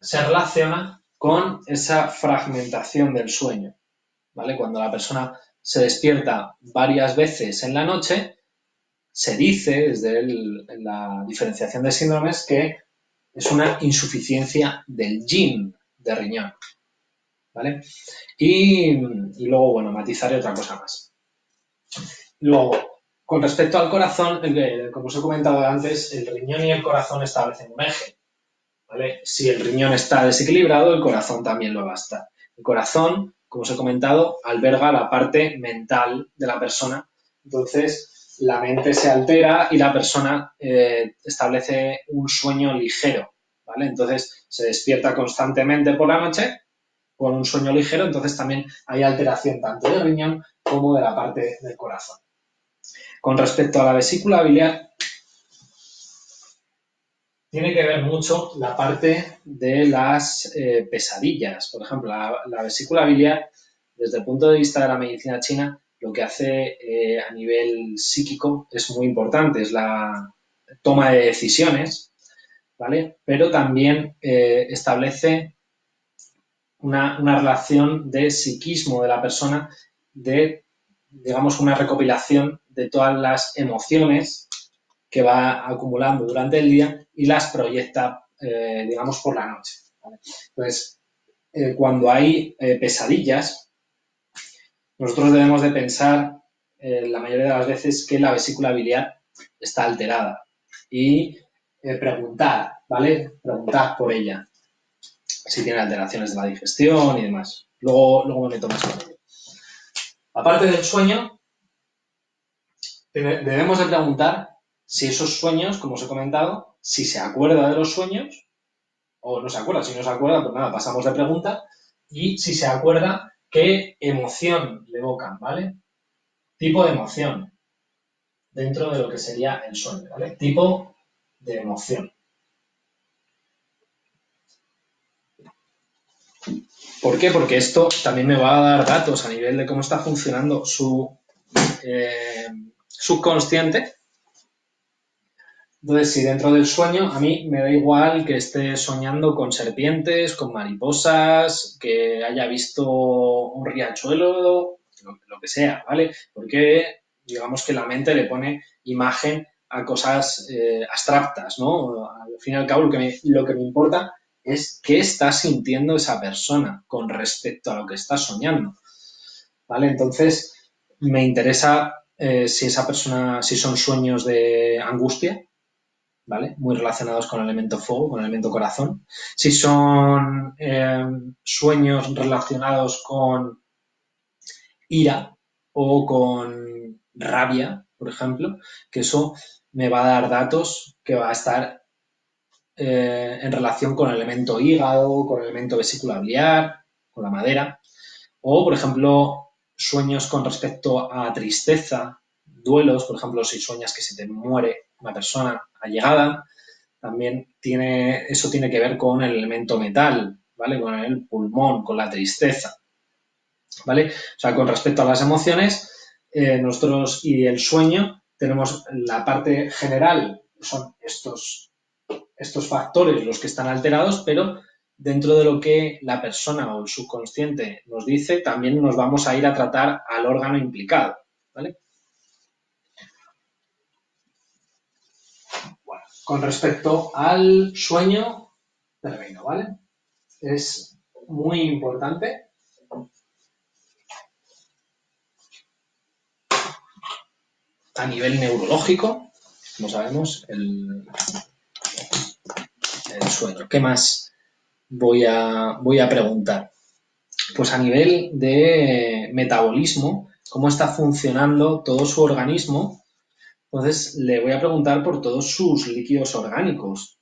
se relaciona con esa fragmentación del sueño, ¿vale? Cuando la persona se despierta varias veces en la noche, se dice desde la diferenciación de síndromes que es una insuficiencia del yin de riñón, ¿vale? Y luego, bueno, matizaré otra cosa más. Luego, con respecto al corazón, como os he comentado antes, el riñón y el corazón establecen un eje, ¿vale? Si el riñón está desequilibrado, el corazón también lo va a estar. El corazón, como os he comentado, alberga la parte mental de la persona. Entonces, la mente se altera y la persona establece un sueño ligero, ¿vale? Entonces, se despierta constantemente por la noche con un sueño ligero, entonces también hay alteración tanto del riñón como de la parte del corazón. Con respecto a la vesícula biliar, tiene que ver mucho la parte de las pesadillas. Por ejemplo, la vesícula biliar, desde el punto de vista de la medicina china, lo que hace a nivel psíquico es muy importante, es la toma de decisiones, ¿vale? Pero también establece una relación de psiquismo de la persona, de, digamos, una recopilación de todas las emociones que va acumulando durante el día y las proyecta, digamos, por la noche, ¿vale? Entonces, cuando hay pesadillas, nosotros debemos de pensar la mayoría de las veces que la vesícula biliar está alterada y preguntar, ¿vale? Preguntar por ella, si tiene alteraciones de la digestión y demás. Luego me meto más con ello. Aparte del sueño, debemos de preguntar si esos sueños, como os he comentado, si se acuerda de los sueños o no se acuerda. Si no se acuerda, pues nada, pasamos de pregunta. Y si se acuerda, ¿qué emoción le evocan, ¿vale? Tipo de emoción dentro de lo que sería el sueño, ¿vale? Tipo de emoción. ¿Por qué? Porque esto también me va a dar datos a nivel de cómo está funcionando su subconsciente. Entonces, si dentro del sueño, a mí me da igual que esté soñando con serpientes, con mariposas, que haya visto un riachuelo, lo que sea, ¿vale? Porque digamos que la mente le pone imagen a cosas abstractas, ¿no? Al fin y al cabo, lo que me importa es qué está sintiendo esa persona con respecto a lo que está soñando, ¿vale? Entonces, me interesa si esa persona, si son sueños de angustia, ¿vale? Muy relacionados con el elemento fuego, con el elemento corazón. Si son sueños relacionados con ira o con rabia, por ejemplo, que eso me va a dar datos que va a estar en relación con el elemento hígado, con el elemento vesícula biliar, con la madera. O, por ejemplo, sueños con respecto a tristeza, duelos, por ejemplo, si sueñas que se te muere una persona allegada, también eso tiene que ver con el elemento metal, ¿vale? Con el pulmón, con la tristeza, ¿vale? O sea, con respecto a las emociones, nosotros y el sueño tenemos la parte general, son estos factores los que están alterados, pero dentro de lo que la persona o el subconsciente nos dice, también nos vamos a ir a tratar al órgano implicado, ¿vale? Bueno, con respecto al sueño, termino, ¿vale? Es muy importante a nivel neurológico, como sabemos, el sueño. ¿Qué más voy a preguntar? Pues a nivel de metabolismo, cómo está funcionando todo su organismo. Entonces, le voy a preguntar por todos sus líquidos orgánicos.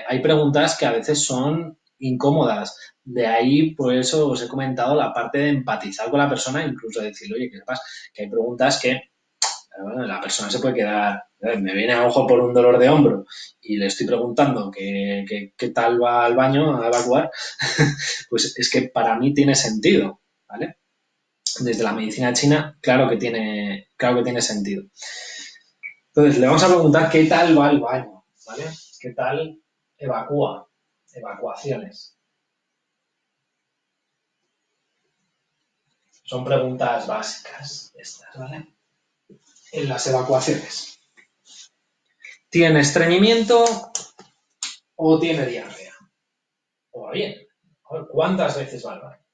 Hay preguntas que a veces son incómodas. De ahí, por eso os he comentado la parte de empatizar con la persona, incluso decirle, oye, ¿qué pasa? Que hay preguntas que bueno, la persona se puede quedar, me viene a lo mejor por un dolor de hombro y le estoy preguntando qué tal va al baño a evacuar, pues es que para mí tiene sentido, ¿vale? Desde la medicina china, claro que tiene sentido. Entonces, le vamos a preguntar qué tal va el baño, ¿vale? ¿Qué tal evacúa? Evacuaciones. Son preguntas básicas estas, ¿vale? En las evacuaciones. ¿Tiene estreñimiento o tiene diarrea? O bien, ¿cuántas veces va al baño?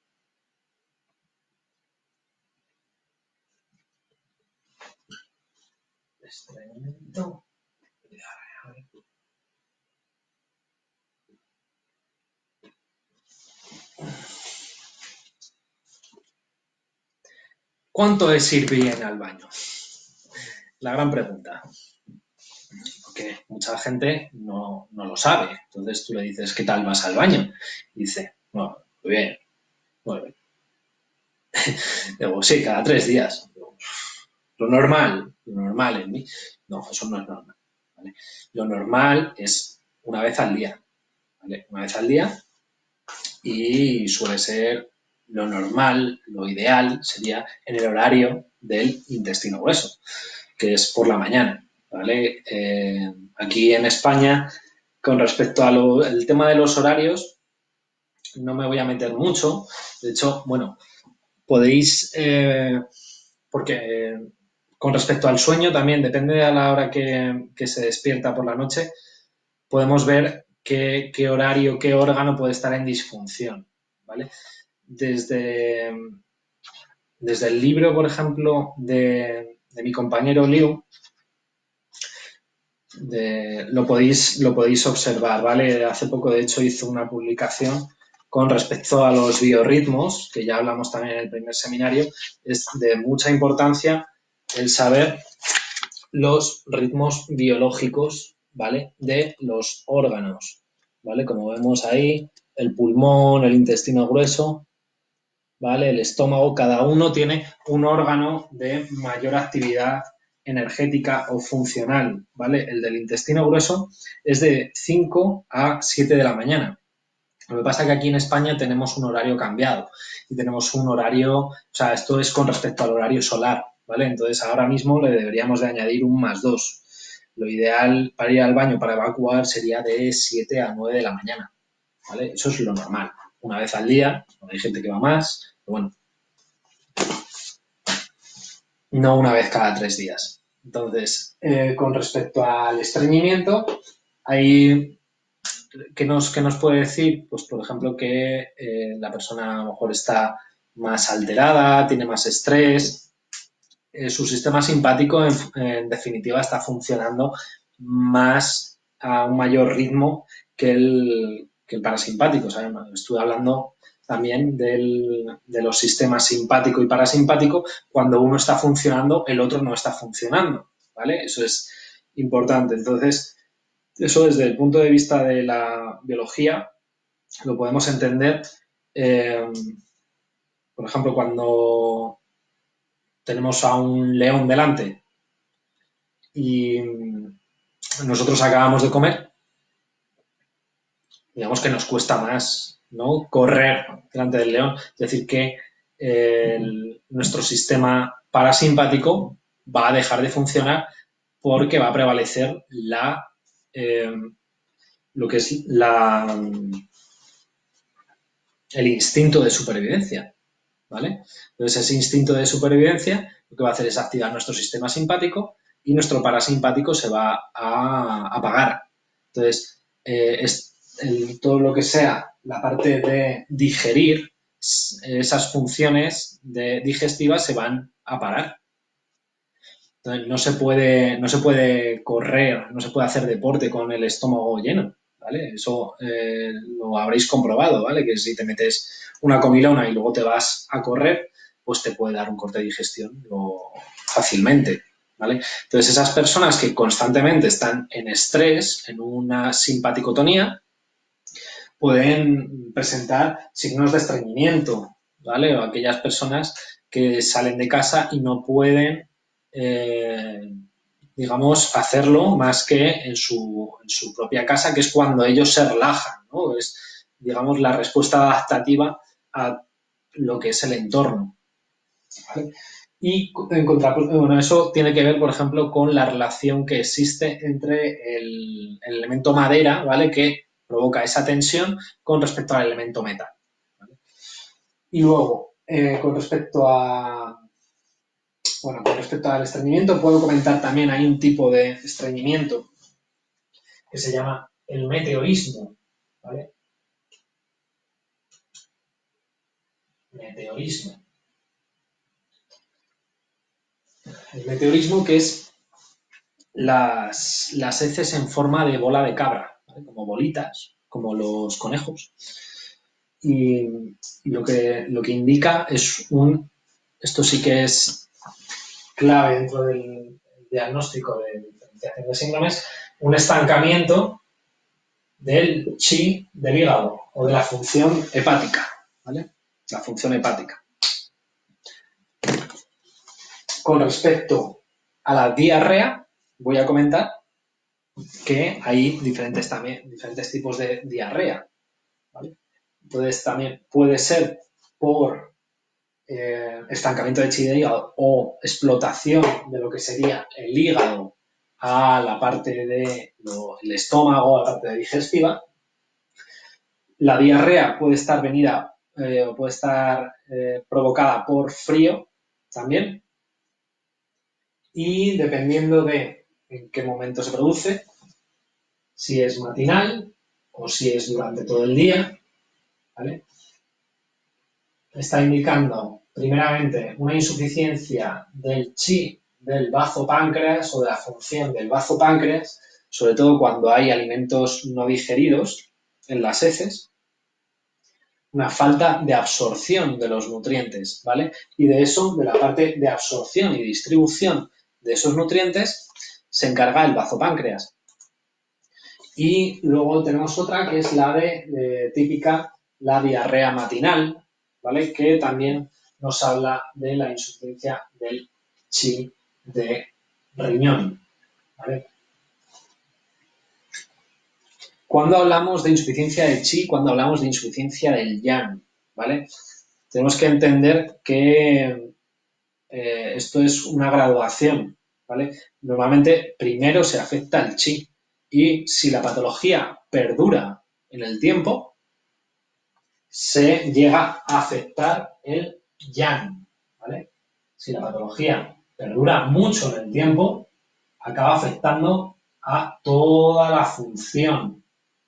Estreñimiento, diarrea. ¿Cuánto es ir bien al baño? La gran pregunta. Porque mucha gente no lo sabe. Entonces tú le dices, ¿qué tal vas al baño? Y dice, bueno, muy bien. Bueno, digo, sí, cada 3 días. Lo normal en mí. No, eso no es normal. ¿Vale? Lo normal es una vez al día. ¿Vale? Una vez al día y suele ser lo normal, lo ideal sería en el horario del intestino grueso, que es por la mañana. ¿Vale? Aquí en España, con respecto al tema de los horarios, no me voy a meter mucho. De hecho, bueno, podéis, porque con respecto al sueño también, depende a la hora que se despierta por la noche, podemos ver qué horario, qué órgano puede estar en disfunción, ¿vale? Desde el libro, por ejemplo, de mi compañero Liu, lo podéis observar, ¿vale? Hace poco, de hecho, hizo una publicación con respecto a los biorritmos, que ya hablamos también en el primer seminario. Es de mucha importancia el saber los ritmos biológicos, ¿vale? De los órganos, ¿vale? Como vemos ahí, el pulmón, el intestino grueso, ¿vale? El estómago, cada uno tiene un órgano de mayor actividad energética o funcional, ¿vale? El del intestino grueso es de 5 a 7 de la mañana. Lo que pasa es que aquí en España tenemos un horario cambiado y tenemos un horario, o sea, esto es con respecto al horario solar, ¿vale? Entonces ahora mismo le deberíamos de añadir un +2. Lo ideal para ir al baño, para evacuar, sería de 7 a 9 de la mañana, ¿vale? Eso es lo normal. Una vez al día, hay gente que va más, pero bueno, no una vez cada 3 días. Entonces, con respecto al estreñimiento, hay ¿qué nos puede decir? Pues, por ejemplo, que la persona a lo mejor está más alterada, tiene más estrés, su sistema simpático, en definitiva, está funcionando más a un mayor ritmo que el parasimpático. O sea, estuve hablando también de los sistemas simpático y parasimpático. Cuando uno está funcionando, el otro no está funcionando, ¿vale? Eso es importante. Entonces, eso desde el punto de vista de la biología lo podemos entender, eh, por ejemplo, cuando tenemos a un león delante y nosotros acabamos de comer, digamos que nos cuesta más, ¿no?, correr delante del león. Es decir, que nuestro sistema parasimpático va a dejar de funcionar porque va a prevalecer lo que es el instinto de supervivencia, ¿vale? Entonces, ese instinto de supervivencia lo que va a hacer es activar nuestro sistema simpático y nuestro parasimpático se va a apagar. Entonces, todo lo que sea la parte de digerir, esas funciones digestivas se van a parar. Entonces, no se puede correr, no se puede hacer deporte con el estómago lleno, ¿vale? Eso lo habréis comprobado, ¿vale? Que si te metes una comilona y luego te vas a correr, pues te puede dar un corte de digestión fácilmente, ¿vale? Entonces, esas personas que constantemente están en estrés, en una simpaticotonía, pueden presentar signos de estreñimiento, ¿vale? O aquellas personas que salen de casa y no pueden, digamos, hacerlo más que en su propia casa, que es cuando ellos se relajan, ¿no? Es, digamos, la respuesta adaptativa a lo que es el entorno, ¿vale? Y bueno, eso tiene que ver, por ejemplo, con la relación que existe entre el elemento madera, ¿vale?, que provoca esa tensión con respecto al elemento metal, ¿vale? Y luego, Con respecto a, bueno, con respecto al estreñimiento, puedo comentar también, hay un tipo de estreñimiento que se llama el meteorismo, ¿vale? Meteorismo. El meteorismo, que es las heces en forma de bola de cabra, ¿vale? Como bolitas, como los conejos. Y lo que indica es esto sí que es clave dentro del diagnóstico de diferenciación de síndromes, un estancamiento del chi del hígado o de la función hepática, ¿vale? La función hepática. Con respecto a la diarrea, voy a comentar que hay diferentes tipos de diarrea, ¿vale? Entonces también puede ser por estancamiento de chi del hígado o explotación de lo que sería el hígado a la parte del estómago, a la parte digestiva. La diarrea puede estar provocada por frío también, y dependiendo de en qué momento se produce, si es matinal o si es durante todo el día, ¿vale? Está indicando primeramente una insuficiencia del chi del bazo páncreas o de la función del bazo páncreas, sobre todo cuando hay alimentos no digeridos en las heces, una falta de absorción de los nutrientes, ¿vale? Y de eso, de la parte de absorción y distribución de esos nutrientes, se encarga el bazo páncreas. Y luego tenemos otra que es la típica, la diarrea matinal, ¿vale? Que también nos habla de la insuficiencia del chi de riñón, ¿vale? Cuando hablamos de insuficiencia del chi, cuando hablamos de insuficiencia del yang, ¿vale? Tenemos que entender que esto es una graduación, ¿vale? Normalmente primero se afecta el chi y si la patología perdura en el tiempo, se llega a afectar el yang, ¿vale? Si la patología perdura mucho en el tiempo, acaba afectando a toda la función,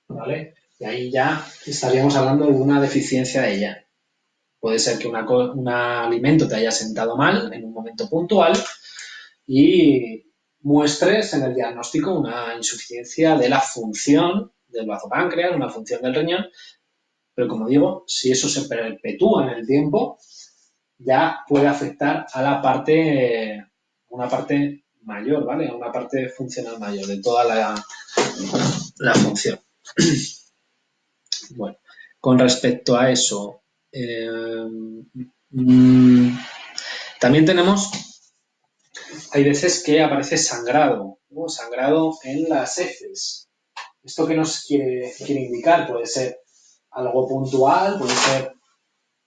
¿vale? Y ahí ya estaríamos hablando de una deficiencia de yang. Puede ser que un alimento te haya sentado mal en un momento puntual y muestres en el diagnóstico una insuficiencia de la función del bazopáncreas, una función del riñón, pero como digo, si eso se perpetúa en el tiempo, ya puede afectar a una parte mayor, ¿vale? A una parte funcional mayor de toda la función. Bueno, con respecto a eso, también hay veces que aparece sangrado, ¿no? Sangrado en las heces. ¿Esto qué nos quiere indicar? Puede ser algo puntual, puede ser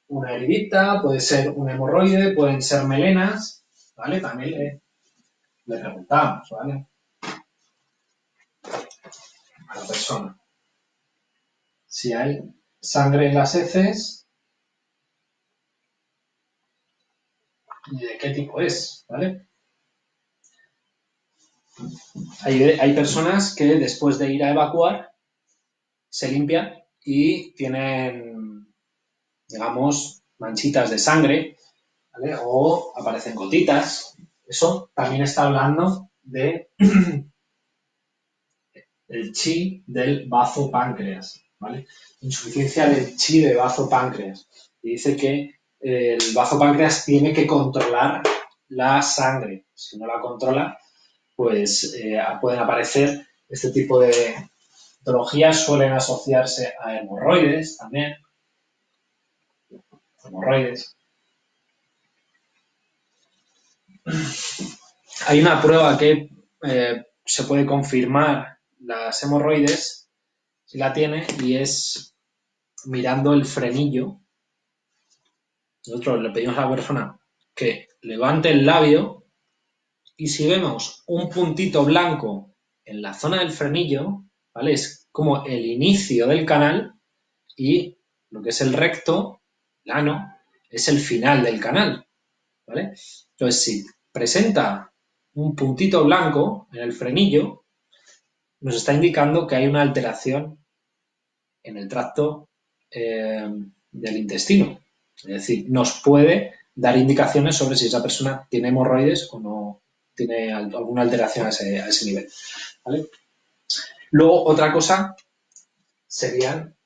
una heridita, puede ser un hemorroide, pueden ser melenas, ¿vale? También le preguntamos, ¿vale? A la persona. Si hay sangre en las heces y de qué tipo es, ¿vale? Hay personas que después de ir a evacuar se limpian y tienen, digamos, manchitas de sangre, ¿vale? O aparecen gotitas. Eso también está hablando de el chi del bazo páncreas, ¿vale? Insuficiencia del chi del bazo páncreas. Y dice que el bazo páncreas tiene que controlar la sangre. Si no la controla, pues pueden aparecer este tipo de patologías, suelen asociarse a hemorroides también. Hemorroides. Hay una prueba que se puede confirmar las hemorroides, si la tiene, y es mirando el frenillo. Nosotros le pedimos a la persona que levante el labio y si vemos un puntito blanco en la zona del frenillo, ¿vale? Es como el inicio del canal y lo que es el recto, el ano, es el final del canal, ¿vale? Entonces, si presenta un puntito blanco en el frenillo, nos está indicando que hay una alteración en el tracto del intestino. Es decir, nos puede dar indicaciones sobre si esa persona tiene hemorroides o no tiene alguna alteración a ese nivel, ¿vale? Luego, otra cosa serían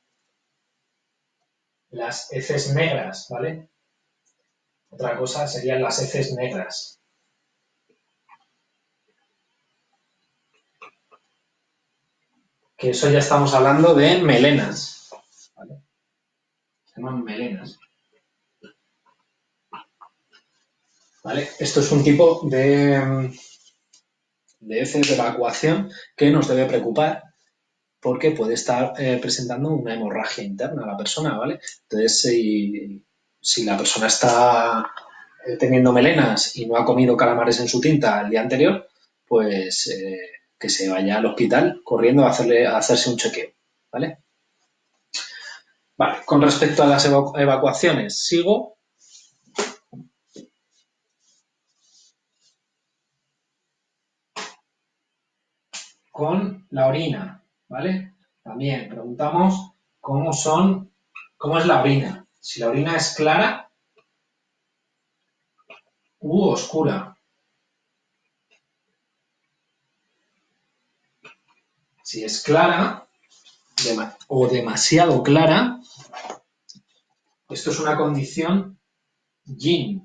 las heces negras, ¿vale? Otra cosa serían las heces negras. Que eso ya estamos hablando de melenas, ¿vale? Se llaman melenas. ¿Vale? Esto es un tipo de heces de evacuación que nos debe preocupar porque puede estar presentando una hemorragia interna a la persona, ¿vale? Entonces, si la persona está teniendo melenas y no ha comido calamares en su tinta el día anterior, pues que se vaya al hospital corriendo a hacerse un chequeo, ¿vale? Vale, con respecto a las evacuaciones, sigo. Con la orina, ¿vale? También preguntamos cómo es la orina. Si la orina es clara u oscura. Si es clara o demasiado clara, esto es una condición yin,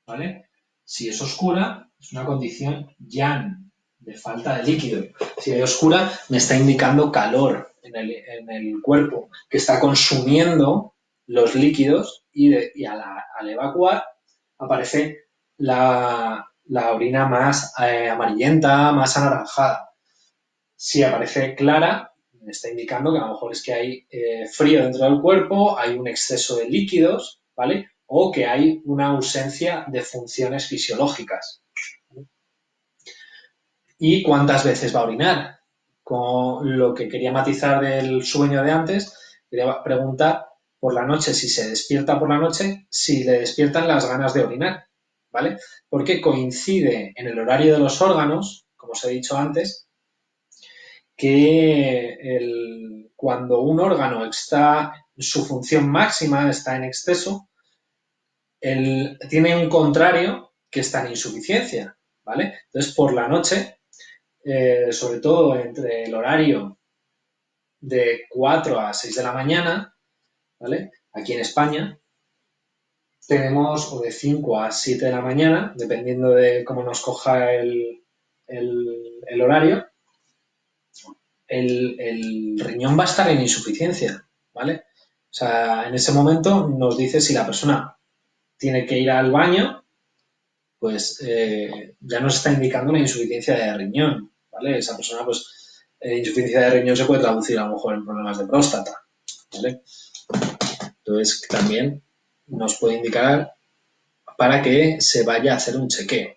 ¿vale? Si es oscura, es una condición yang, de falta de líquido. Si es oscura, me está indicando calor en el cuerpo, que está consumiendo los líquidos y al evacuar aparece la orina más amarillenta, más anaranjada. Si aparece clara, me está indicando que a lo mejor es que hay frío dentro del cuerpo, hay un exceso de líquidos, ¿vale? O que hay una ausencia de funciones fisiológicas. ¿Y cuántas veces va a orinar? Con lo que quería matizar del sueño de antes, quería preguntar por la noche, si se despierta por la noche, si le despiertan las ganas de orinar, ¿vale? Porque coincide en el horario de los órganos, como os he dicho antes, que cuando un órgano está, su función máxima está en exceso, tiene un contrario que está en insuficiencia, ¿vale? Entonces, por la noche, sobre todo entre el horario de 4 a 6 de la mañana, ¿vale? Aquí en España tenemos o de 5 a 7 de la mañana, dependiendo de cómo nos coja el horario, el riñón va a estar en insuficiencia, ¿vale? O sea, en ese momento nos dice si la persona tiene que ir al baño, pues ya nos está indicando una insuficiencia de riñón, ¿vale? Esa persona, pues, insuficiencia de riñón se puede traducir a lo mejor en problemas de próstata, ¿vale? Entonces, también nos puede indicar para que se vaya a hacer un chequeo.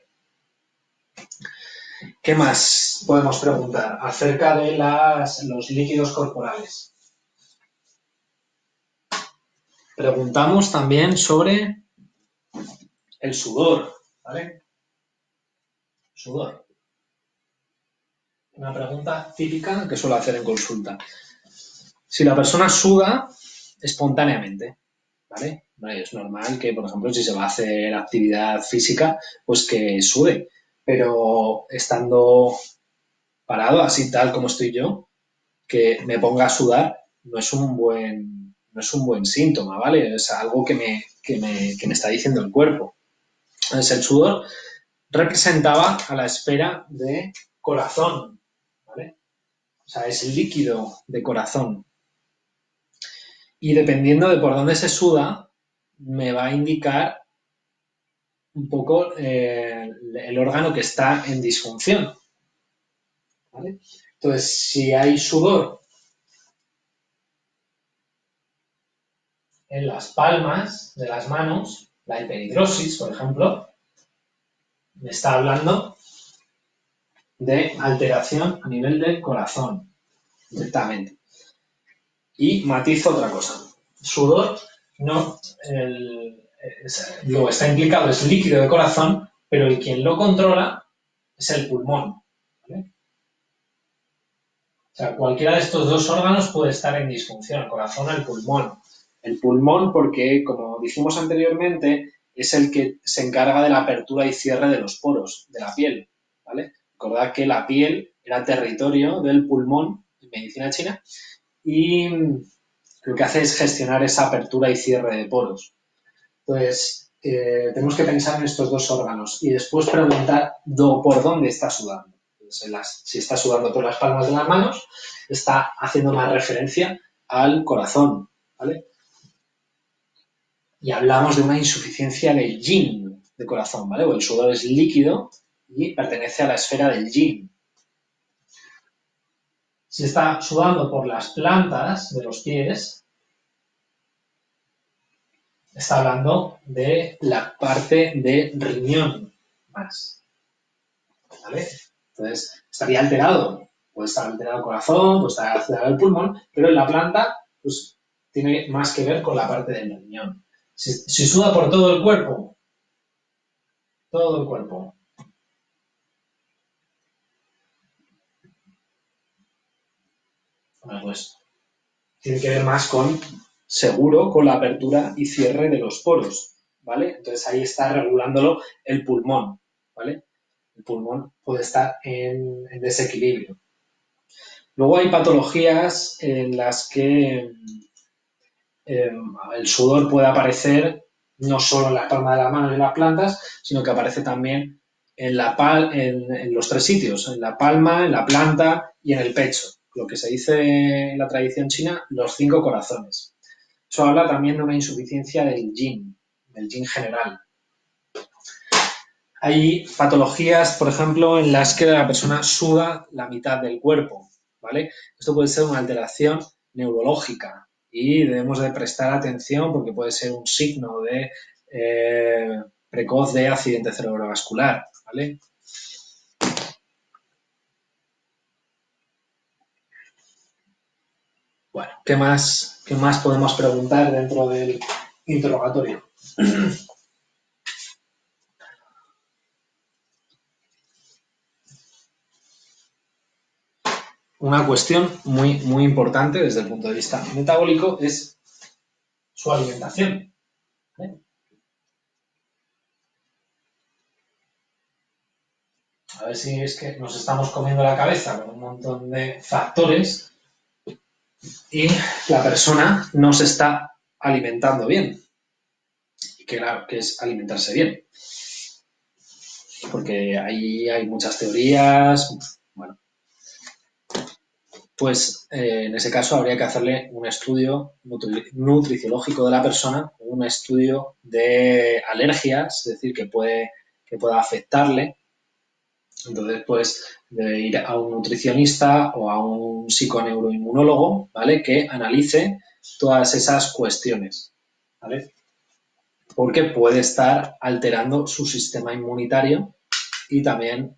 ¿Qué más podemos preguntar acerca de los líquidos corporales? Preguntamos también sobre el sudor, ¿vale? Sudor. Una pregunta típica que suelo hacer en consulta. Si la persona suda espontáneamente, ¿vale? Es normal que, por ejemplo, si se va a hacer actividad física, pues que sude. Pero estando parado, así tal como estoy yo, que me ponga a sudar no es un buen síntoma, ¿vale? Es algo que me está diciendo el cuerpo. Entonces, el sudor representaba a la espera de corazón, ¿vale? O sea, es líquido de corazón. Y dependiendo de por dónde se suda, me va a indicar un poco el órgano que está en disfunción, ¿vale? Entonces, si hay sudor en las palmas de las manos, la hiperhidrosis, por ejemplo, me está hablando de alteración a nivel del corazón, directamente. Y matizo otra cosa. Sudor no, digo, está implicado, es líquido de corazón, pero el quien lo controla es el pulmón. ¿Vale? O sea, cualquiera de estos dos órganos puede estar en disfunción, el corazón o el pulmón. El pulmón porque, como dijimos anteriormente, es el que se encarga de la apertura y cierre de los poros de la piel. ¿Vale? Recordad que la piel era territorio del pulmón en medicina china y lo que hace es gestionar esa apertura y cierre de poros. Entonces, tenemos que pensar en estos dos órganos y después preguntar por dónde está sudando. Entonces, si está sudando por las palmas de las manos, está haciendo más referencia al corazón, ¿vale? Y hablamos de una insuficiencia del yin de corazón, ¿vale? O el sudor es líquido y pertenece a la esfera del yin. Si está sudando por las plantas de los pies, está hablando de la parte de riñón más, ¿vale? Entonces, estaría alterado. Puede estar alterado el corazón, puede estar alterado el pulmón, pero en la planta, pues, tiene más que ver con la parte del riñón. Si suda por todo el cuerpo, bueno, pues tiene que ver más con, seguro, con la apertura y cierre de los poros, ¿vale? Entonces ahí está regulándolo el pulmón, ¿vale? El pulmón puede estar en desequilibrio. Luego hay patologías en las que el sudor puede aparecer no solo en la palma de la mano y en las plantas, sino que aparece también en los tres sitios, en la palma, en la planta y en el pecho. Lo que se dice en la tradición china, los 5 corazones. Eso habla también de una insuficiencia del yin general. Hay patologías, por ejemplo, en las que la persona suda la mitad del cuerpo, ¿vale? Esto puede ser una alteración neurológica y debemos de prestar atención porque puede ser un signo de precoz de accidente cerebrovascular, ¿vale? Bueno, qué más podemos preguntar dentro del interrogatorio? Una cuestión muy importante desde el punto de vista metabólico es su alimentación. ¿Eh? A ver si es que nos estamos comiendo la cabeza con un montón de factores y la persona no se está alimentando bien. Y claro, que es alimentarse bien. Porque ahí hay muchas teorías. Bueno, pues en ese caso habría que hacerle un estudio nutriciológico de la persona, un estudio de alergias, es decir, que pueda afectarle. Entonces, pues, debe ir a un nutricionista o a un psiconeuroinmunólogo, ¿vale? Que analice todas esas cuestiones, ¿vale? Porque puede estar alterando su sistema inmunitario y también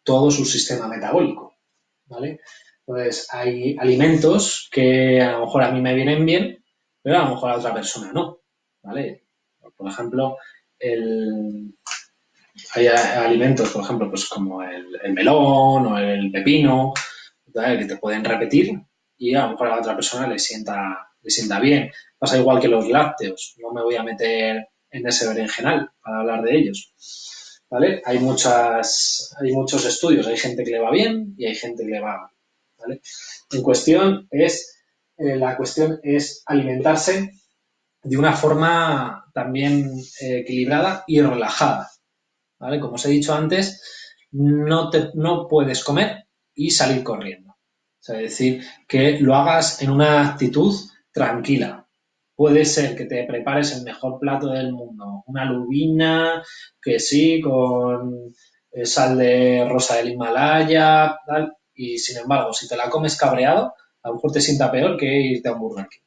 todo su sistema metabólico, ¿vale? Entonces, hay alimentos que a lo mejor a mí me vienen bien, pero a lo mejor a otra persona no, ¿vale? Por ejemplo, hay alimentos, por ejemplo, pues como el melón o el pepino, ¿vale? Que te pueden repetir y a lo mejor a la otra persona le sienta bien. Pasa igual que los lácteos, no me voy a meter en ese berenjenal para hablar de ellos. ¿Vale? Hay muchos estudios, hay gente que le va bien y hay gente que le va mal. ¿Vale? La cuestión es alimentarse de una forma también equilibrada y relajada. ¿Vale? Como os he dicho antes, no puedes comer y salir corriendo. O sea, es decir, que lo hagas en una actitud tranquila. Puede ser que te prepares el mejor plato del mundo, una lubina, que sí, con sal de rosa del Himalaya, tal, y sin embargo, si te la comes cabreado, a lo mejor te sienta peor que irte a un Burger King,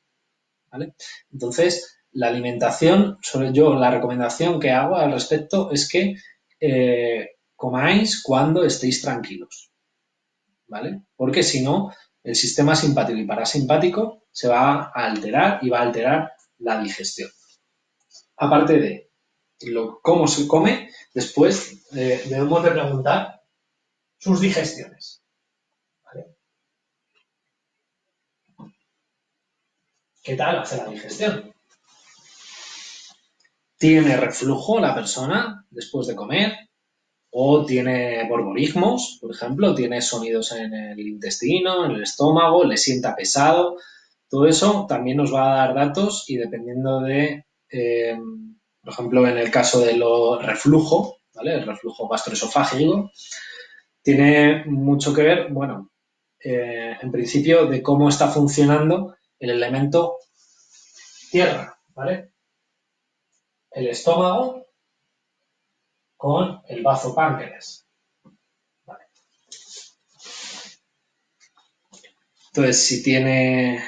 ¿vale? Entonces, la alimentación, la recomendación que hago al respecto es que comáis cuando estéis tranquilos, ¿vale? Porque si no, el sistema simpático y parasimpático se va a alterar y va a alterar la digestión. Aparte de cómo se come, después debemos de preguntar sus digestiones. ¿Vale? ¿Qué tal hace la digestión? ¿Tiene reflujo la persona después de comer? ¿O tiene borborismos, por ejemplo? ¿Tiene sonidos en el intestino, en el estómago? ¿Le sienta pesado? Todo eso también nos va a dar datos y dependiendo de, por ejemplo, en el caso del reflujo, ¿vale? El reflujo gastroesofágico, tiene mucho que ver, bueno, en principio de cómo está funcionando el elemento tierra, ¿vale? El estómago con el bazo páncreas. ¿Vale? Entonces, si tiene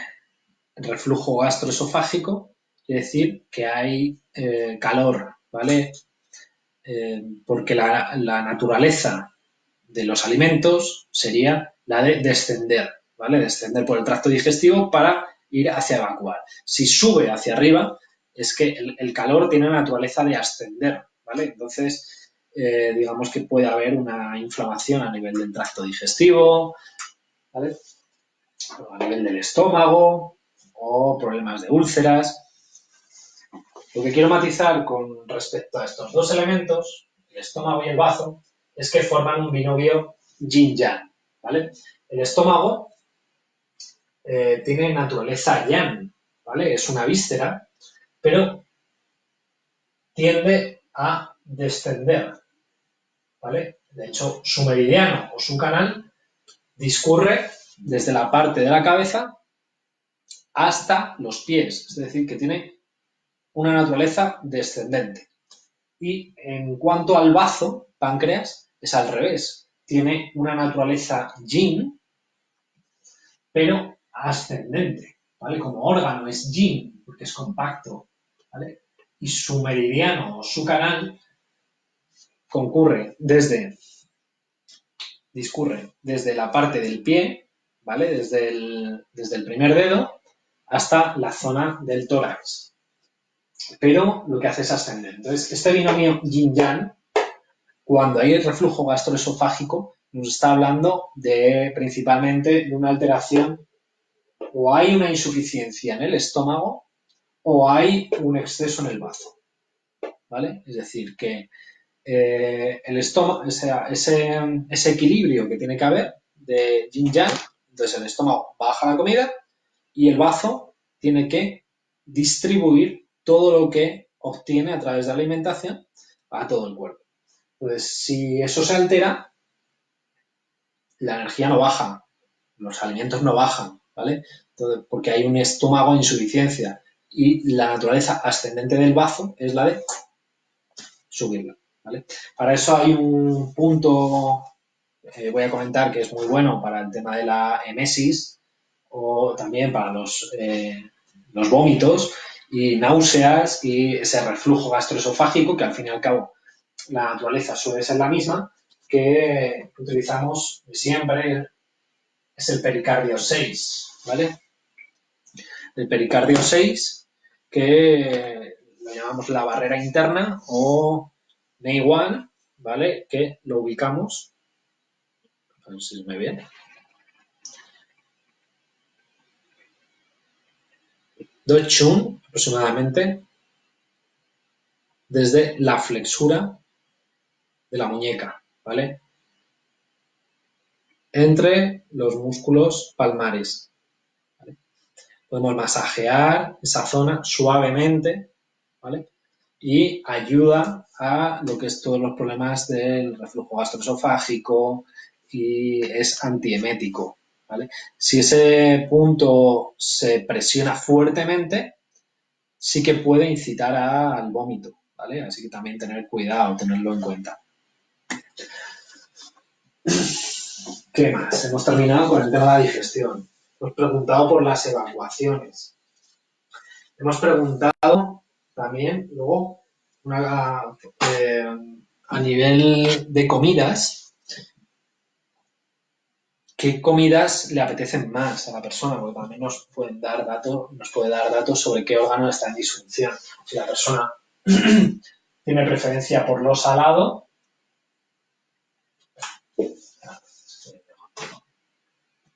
reflujo gastroesofágico, quiere decir que hay calor, ¿vale? Porque la naturaleza de los alimentos sería la de descender, ¿vale? Descender por el tracto digestivo para ir hacia evacuar. Si sube hacia arriba, es que el calor tiene la naturaleza de ascender, ¿vale? Entonces, digamos que puede haber una inflamación a nivel del tracto digestivo, ¿vale? O a nivel del estómago o problemas de úlceras. Lo que quiero matizar con respecto a estos dos elementos, el estómago y el bazo, es que forman un binomio yin-yang, ¿vale? El estómago tiene naturaleza yang, ¿vale? Es una víscera, pero tiende a descender, ¿vale? De hecho, su meridiano o su canal discurre desde la parte de la cabeza hasta los pies, es decir, que tiene una naturaleza descendente. Y en cuanto al bazo, páncreas, es al revés. Tiene una naturaleza yin, pero ascendente, ¿vale? Como órgano es yin, porque es compacto, ¿vale? Y su meridiano o su canal discurre desde la parte del pie, ¿vale? Desde el primer dedo hasta la zona del tórax. Pero lo que hace es ascender. Entonces, este binomio yin-yang, cuando hay el reflujo gastroesofágico, nos está hablando principalmente de una alteración, o hay una insuficiencia en el estómago o hay un exceso en el bazo, ¿vale? Es decir, que el estómago, ese equilibrio que tiene que haber de yin-yang, entonces el estómago baja la comida y el bazo tiene que distribuir todo lo que obtiene a través de la alimentación a todo el cuerpo. Entonces, si eso se altera, la energía no baja, los alimentos no bajan, ¿vale? Entonces, porque hay un estómago en insuficiencia y la naturaleza ascendente del bazo es la de subirla, ¿vale? Para eso hay un punto, voy a comentar, que es muy bueno para el tema de la emesis o también para los vómitos y náuseas y ese reflujo gastroesofágico, que al fin y al cabo la naturaleza suele ser la misma, que utilizamos siempre, es el pericardio 6, ¿vale? El pericardio 6, que lo llamamos la barrera interna o Ney1, ¿vale? Que lo ubicamos, a ver si se me ve, Dochun, aproximadamente, desde la flexura de la muñeca, ¿vale? Entre los músculos palmares. ¿Vale? Podemos masajear esa zona suavemente, ¿vale? Y ayuda a lo que es todos los problemas del reflujo gastroesofágico y es antiemético, ¿vale? Si ese punto se presiona fuertemente, sí que puede incitar al vómito, ¿vale? Así que también tener cuidado, tenerlo en cuenta. ¿Qué más? Hemos terminado con el tema de la digestión. Hemos preguntado por las evacuaciones. Hemos preguntado también, luego, a nivel de comidas, qué comidas le apetecen más a la persona, porque también nos pueden dar datos, nos puede dar datos sobre qué órgano está en disfunción. Si la persona tiene preferencia por lo salado,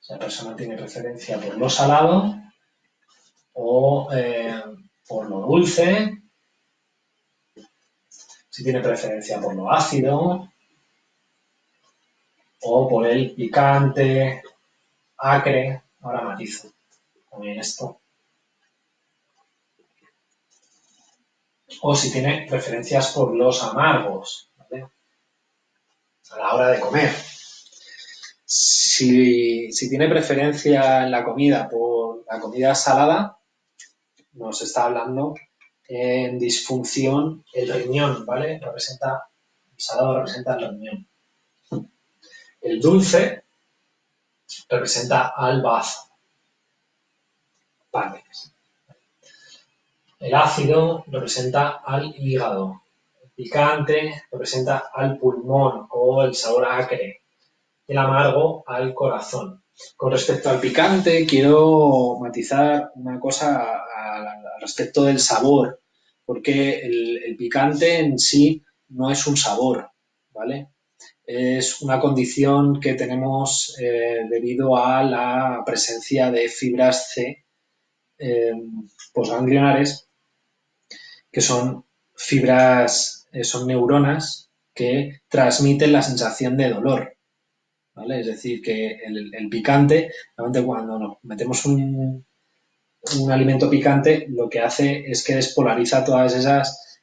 si la persona tiene preferencia por lo salado o por lo dulce, si tiene preferencia por lo ácido o por el picante, acre, ahora matizo también esto, o si tiene preferencias por los amargos, ¿vale? A la hora de comer. Si tiene preferencia en la comida por la comida salada, nos está hablando en disfunción el riñón, ¿vale? El salado representa el riñón. El dulce representa al bazo, páncreas. El ácido representa al hígado. El picante representa al pulmón o el sabor acre. El amargo al corazón. Con respecto al picante, quiero matizar una cosa al respecto del sabor, porque el picante en sí no es un sabor, ¿vale? Es una condición que tenemos debido a la presencia de fibras C posganglionares, que son fibras, son neuronas que transmiten la sensación de dolor. ¿Vale? Es decir, que el picante, realmente cuando nos metemos un alimento picante, lo que hace es que despolariza todas esas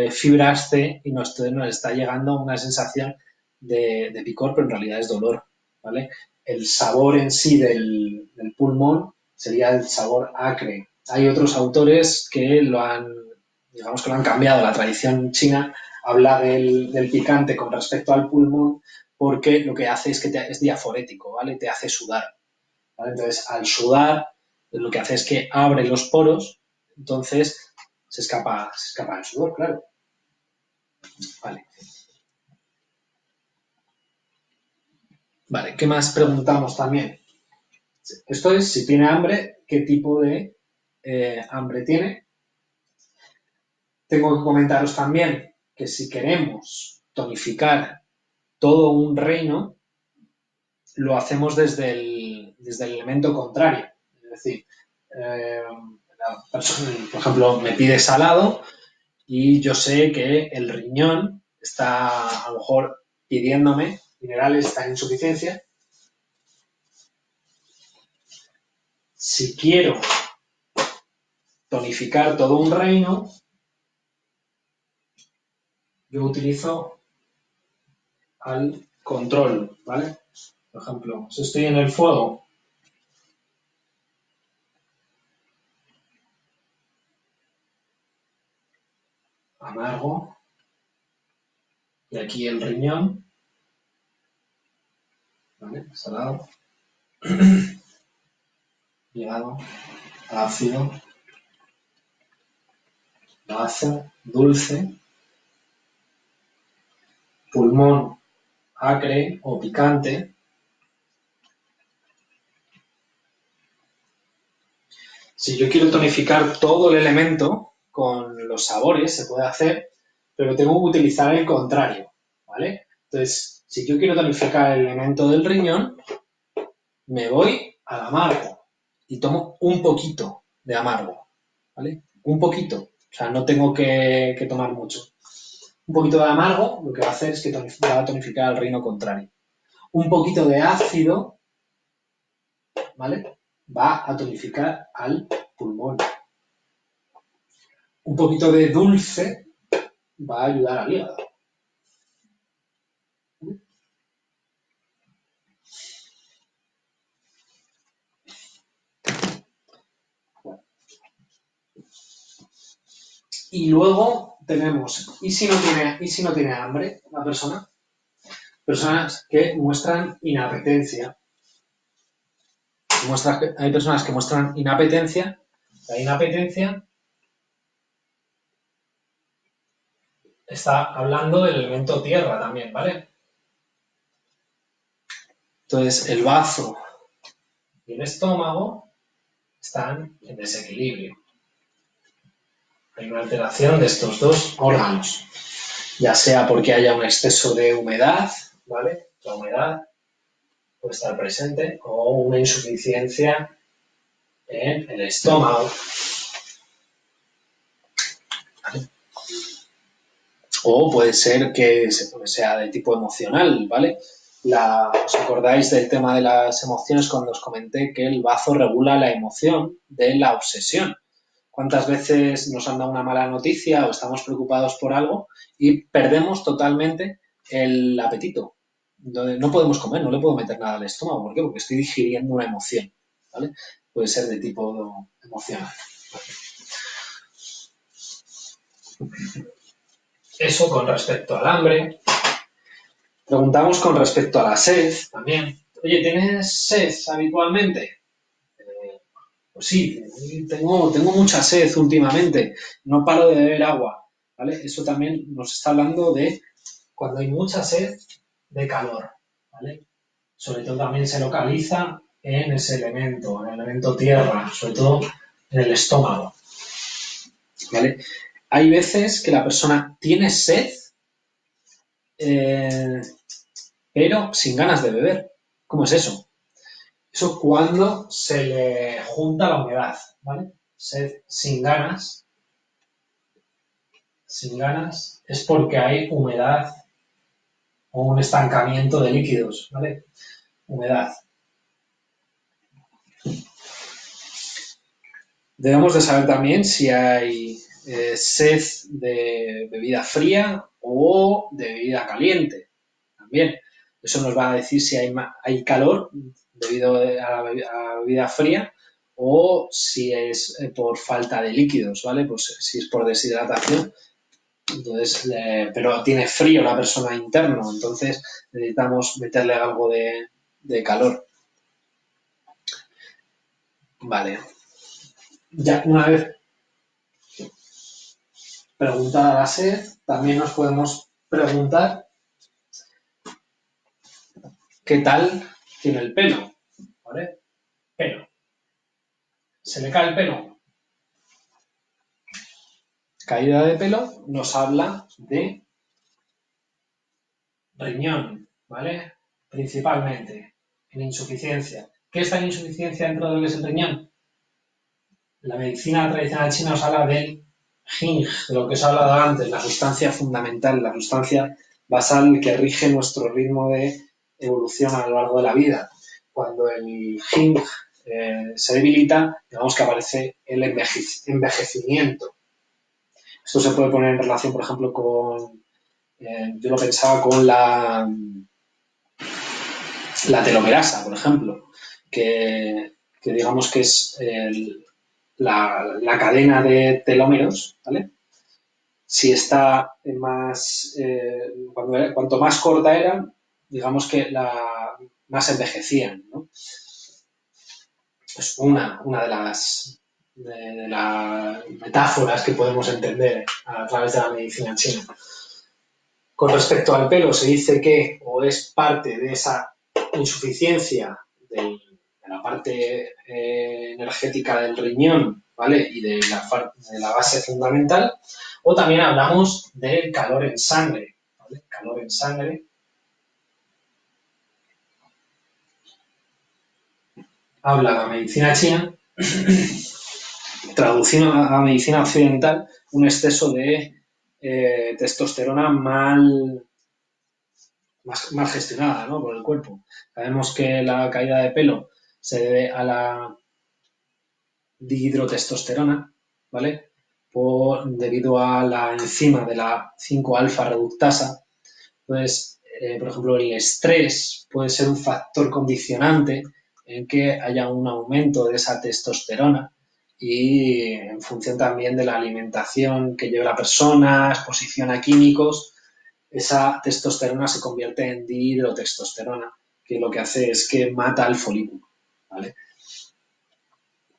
fibras C y nos está llegando una sensación de picor, pero en realidad es dolor. ¿Vale? El sabor en sí del pulmón sería el sabor acre. Hay otros autores que digamos que lo han cambiado. La tradición china habla del picante con respecto al pulmón porque lo que hace es que es diaforético, ¿vale? Te hace sudar, ¿vale? Entonces, al sudar, lo que hace es que abre los poros, entonces se escapa el sudor, claro. Vale. Vale, ¿qué más preguntamos también? Esto es si tiene hambre, qué tipo de hambre tiene. Tengo que comentaros también que si queremos tonificar todo un reino, lo hacemos desde el elemento contrario. Es decir, la persona, por ejemplo, me pide salado y yo sé que el riñón está a lo mejor pidiéndome minerales, está en insuficiencia. Si quiero tonificar todo un reino, yo utilizo al control, ¿vale? Por ejemplo, si estoy en el fuego, amargo, y aquí el riñón, ¿vale? Salado, llegado, ácido, base, dulce, pulmón, acre o picante. Si yo quiero tonificar todo el elemento con los sabores, se puede hacer, pero tengo que utilizar el contrario, ¿vale? Entonces, si yo quiero tonificar el elemento del riñón, me voy al amargo y tomo un poquito de amargo, ¿vale? Un poquito, o sea, no tengo que tomar mucho. Un poquito de amargo lo que va a hacer es que va a tonificar el reino contrario. Un poquito de ácido, ¿vale? Va a tonificar al pulmón. Un poquito de dulce va a ayudar al hígado. Y luego tenemos, ¿y si no tiene hambre la persona? Personas que muestran inapetencia. Hay personas que muestran inapetencia. La inapetencia está hablando del elemento tierra también, ¿vale? Entonces, el bazo y el estómago están en desequilibrio. Hay una alteración de estos dos órganos, ya sea porque haya un exceso de humedad, ¿vale? La humedad puede estar presente, o una insuficiencia en el estómago, ¿vale? O puede ser que sea de tipo emocional, ¿vale? ¿Os acordáis del tema de las emociones cuando os comenté que el bazo regula la emoción de la obsesión? ¿Cuántas veces nos han dado una mala noticia o estamos preocupados por algo y perdemos totalmente el apetito? No podemos comer, no le puedo meter nada al estómago. ¿Por qué? Porque estoy digiriendo una emoción, ¿vale? Puede ser de tipo emocional. Eso con respecto al hambre. Preguntamos con respecto a la sed también. Oye, ¿tienes sed habitualmente? Pues sí, tengo mucha sed últimamente, no paro de beber agua, ¿vale? Eso también nos está hablando de cuando hay mucha sed de calor, ¿vale? Sobre todo también se localiza en ese elemento, en el elemento tierra, sobre todo en el estómago, ¿vale? Hay veces que la persona tiene sed, pero sin ganas de beber. ¿Cómo es eso? Eso cuando se le junta la humedad, ¿vale? Sed sin ganas es porque hay humedad o un estancamiento de líquidos, ¿vale? Humedad. Debemos de saber también si hay sed de bebida fría o de bebida caliente. También. Eso nos va a decir si hay calor debido a la bebida fría o si es por falta de líquidos, ¿vale? Pues si es por deshidratación. Entonces, pero tiene frío la persona interno, entonces necesitamos meterle algo de calor. Vale. Ya una vez preguntada la sed, también nos podemos preguntar qué tal tiene el pelo, ¿vale? Pelo. ¿Se le cae el pelo? Caída de pelo nos habla de riñón, ¿vale? Principalmente en insuficiencia. ¿Qué está en insuficiencia dentro de lo que es el riñón? La medicina tradicional china nos habla del Jing, de lo que os he hablado antes, la sustancia fundamental, la sustancia basal que rige nuestro ritmo de evolución a lo largo de la vida. Cuando el Jing se debilita, digamos que aparece el envejecimiento. Esto se puede poner en relación, por ejemplo, con, yo lo pensaba con la telomerasa, por ejemplo, que digamos que es la cadena de telómeros, ¿vale? Si está más, cuanto más corta era, digamos que más envejecían, ¿no? Es una de las metáforas que podemos entender a través de la medicina china. Con respecto al pelo, se dice que o es parte de esa insuficiencia de la parte energética del riñón, ¿vale? Y de la base fundamental, o también hablamos del calor en sangre, ¿vale? Calor en sangre. Habla la medicina china, traducido a medicina occidental, un exceso de testosterona mal gestionada, ¿no? Por el cuerpo. Sabemos que la caída de pelo se debe a la dihidrotestosterona, ¿vale? Debido a la enzima de la 5-alfa reductasa. Entonces, por ejemplo, el estrés puede ser un factor condicionante en que haya un aumento de esa testosterona y en función también de la alimentación que lleve la persona, exposición a químicos, esa testosterona se convierte en dihidrotestosterona, que lo que hace es que mata al folículo, ¿vale?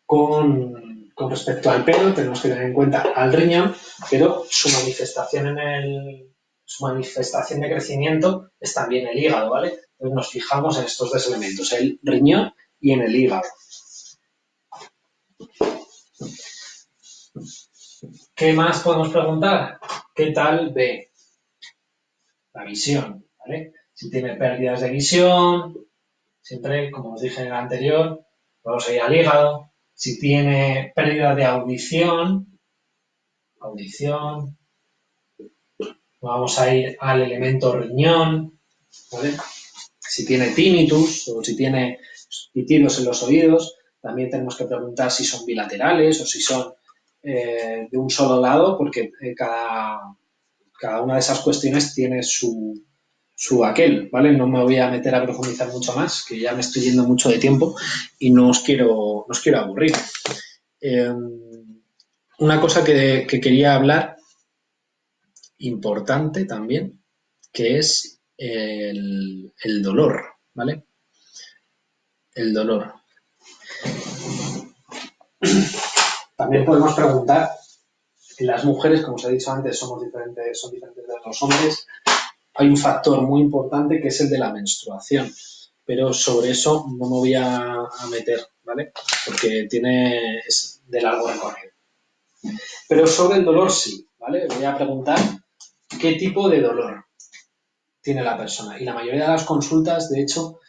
Con respecto al pelo, tenemos que tener en cuenta al riñón, pero su manifestación de crecimiento es también el hígado, ¿vale? Entonces nos fijamos en estos dos elementos, el riñón y en el hígado. ¿Qué más podemos preguntar? ¿Qué tal ve la visión? ¿Vale? Si tiene pérdidas de visión, siempre, como os dije en el anterior, vamos a ir al hígado. Si tiene pérdida de audición, vamos a ir al elemento riñón, ¿vale? Si tiene tinnitus o si tiene pitidos en los oídos, también tenemos que preguntar si son bilaterales o si son de un solo lado, porque cada una de esas cuestiones tiene su aquel, ¿vale? No me voy a meter a profundizar mucho más, que ya me estoy yendo mucho de tiempo y no os quiero aburrir. Una cosa que quería hablar, importante también, que es el dolor, ¿vale? El dolor. También podemos preguntar, en las mujeres, como os he dicho antes, son diferentes de los hombres, hay un factor muy importante que es el de la menstruación, pero sobre eso no me voy a meter, ¿vale? Porque es de largo recorrido. Pero sobre el dolor sí, ¿vale? Voy a preguntar qué tipo de dolor tiene la persona. Y la mayoría de las consultas, de hecho,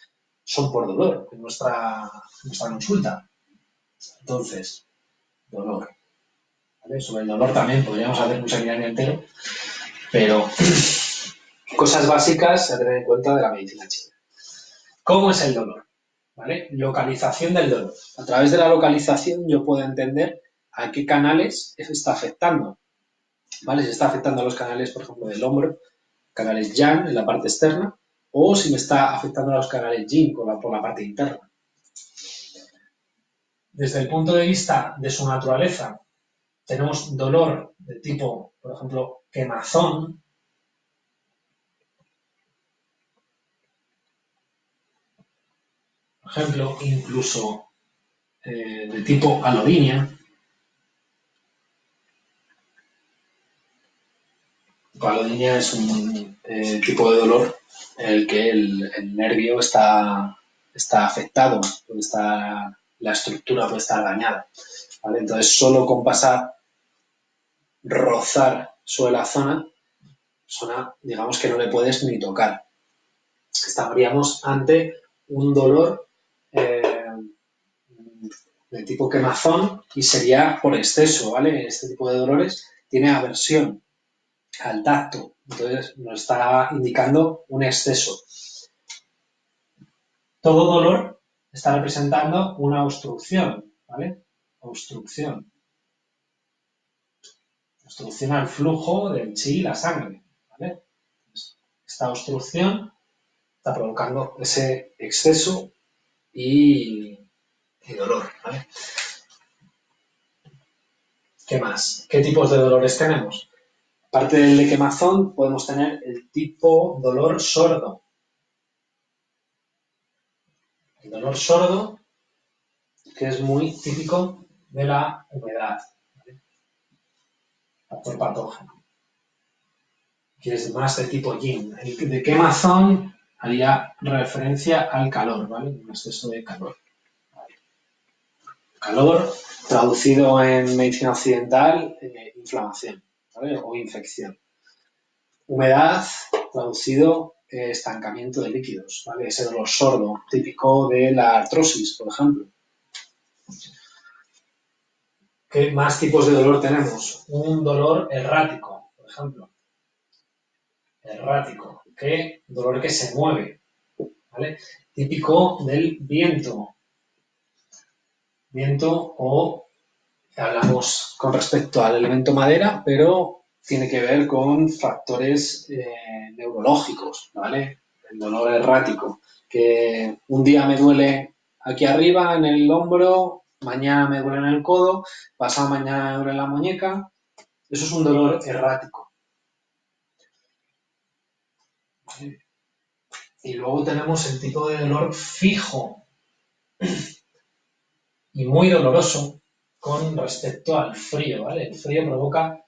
son por dolor en nuestra consulta. Entonces, dolor. ¿Vale? Sobre el dolor también podríamos hacer un seminario entero, pero cosas básicas a tener en cuenta de la medicina china. ¿Cómo es el dolor? ¿Vale? Localización del dolor. A través de la localización yo puedo entender a qué canales se está afectando. ¿Vale? Si está afectando a los canales, por ejemplo, del hombro, canales yang en la parte externa, o si me está afectando a los canales yin por la parte interna. Desde el punto de vista de su naturaleza, tenemos dolor de tipo, por ejemplo, quemazón. Por ejemplo, incluso de tipo alodinia. Alodinia es un tipo de dolor en el que el nervio está afectado, la estructura puede estar dañada. ¿Vale? Entonces, solo con rozar sobre la zona, digamos que no le puedes ni tocar. Estaríamos ante un dolor de tipo quemazón y sería por exceso, ¿vale? Este tipo de dolores tiene aversión al tacto, entonces nos está indicando un exceso. Todo dolor está representando una obstrucción, ¿vale? Obstrucción al flujo del chi y la sangre, ¿vale? Esta obstrucción está provocando ese exceso y dolor, ¿vale? ¿Qué más? ¿Qué tipos de dolores tenemos? Aparte del de quemazón, podemos tener el tipo dolor sordo. El dolor sordo, que es muy típico de la humedad, ¿vale? Factor patógeno, que es más de tipo yin. El de quemazón haría referencia al calor, ¿vale? Un exceso de calor. ¿Vale? Calor, traducido en medicina occidental, inflamación, ¿vale? O infección. Humedad, traducido estancamiento de líquidos, ¿vale? Ese dolor sordo, típico de la artrosis, por ejemplo. ¿Qué más tipos de dolor tenemos? Un dolor errático, por ejemplo. Errático, dolor que se mueve, ¿vale? Típico del viento. Viento o hablamos con respecto al elemento madera, pero tiene que ver con factores neurológicos, ¿vale? El dolor errático, que un día me duele aquí arriba en el hombro, mañana me duele en el codo, pasado mañana me duele en la muñeca. Eso es un dolor errático. ¿Vale? Y luego tenemos el tipo de dolor fijo y muy doloroso con respecto al frío, ¿vale? El frío provoca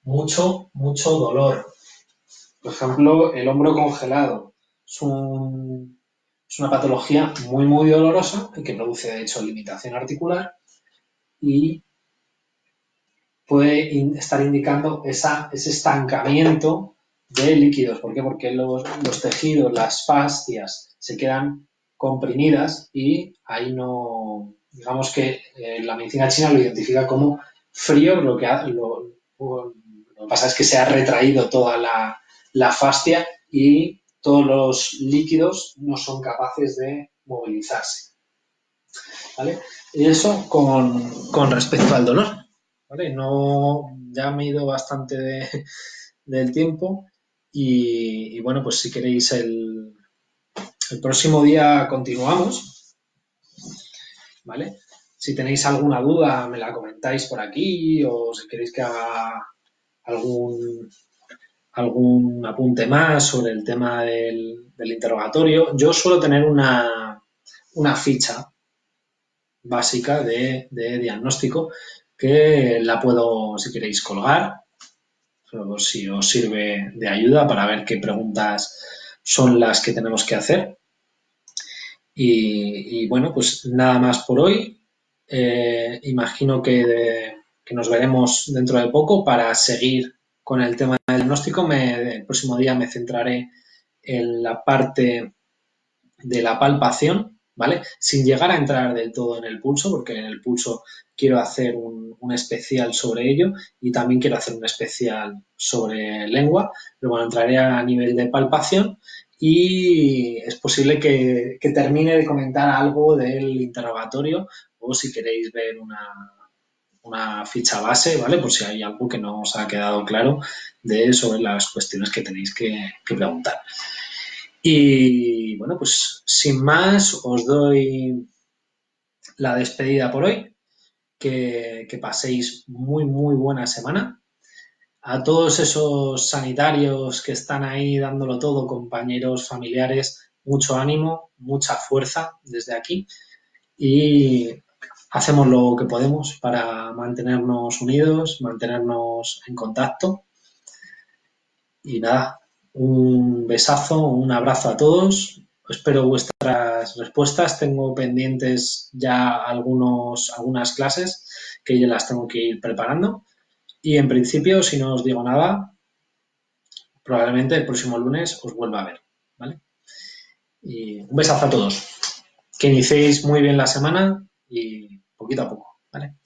mucho dolor. Por ejemplo, el hombro congelado. Es una patología muy, muy dolorosa que produce, de hecho, limitación articular y puede estar indicando ese estancamiento de líquidos. ¿Por qué? Porque los tejidos, las fascias, se quedan comprimidas y ahí no, digamos que la medicina china lo identifica como frío, lo que pasa es que se ha retraído toda la fascia y todos los líquidos no son capaces de movilizarse. ¿Vale? Y eso con respecto al dolor. ¿Vale? No, ya me he ido bastante del tiempo y bueno, pues si queréis el próximo día continuamos, ¿vale? Si tenéis alguna duda me la comentáis por aquí o si queréis que haga algún, algún apunte más sobre el tema del interrogatorio. Yo suelo tener una ficha básica de diagnóstico que la puedo, si queréis, colgar, o si os sirve de ayuda para ver qué preguntas son las que tenemos que hacer. Y bueno, pues nada más por hoy. Imagino que nos veremos dentro de poco para seguir con el tema del diagnóstico. El próximo día me centraré en la parte de la palpación, ¿vale? Sin llegar a entrar del todo en el pulso, porque en el pulso quiero hacer un especial sobre ello y también quiero hacer un especial sobre lengua, pero bueno, entraré a nivel de palpación y es posible que termine de comentar algo del interrogatorio o si queréis ver una ficha base, ¿vale? Por si hay algo que no os ha quedado claro sobre las cuestiones que tenéis que preguntar. Y bueno, pues sin más, os doy la despedida por hoy. Que paséis muy, muy buena semana. A todos esos sanitarios que están ahí dándolo todo, compañeros, familiares, mucho ánimo, mucha fuerza desde aquí y hacemos lo que podemos para mantenernos unidos, mantenernos en contacto. Y nada, un besazo, un abrazo a todos. Espero vuestras respuestas. Tengo pendientes ya algunas clases que ya las tengo que ir preparando. Y en principio, si no os digo nada, probablemente el próximo lunes os vuelva a ver. ¿Vale? Y un besazo a todos. Que iniciéis muy bien la semana y poquito a poco. ¿Vale?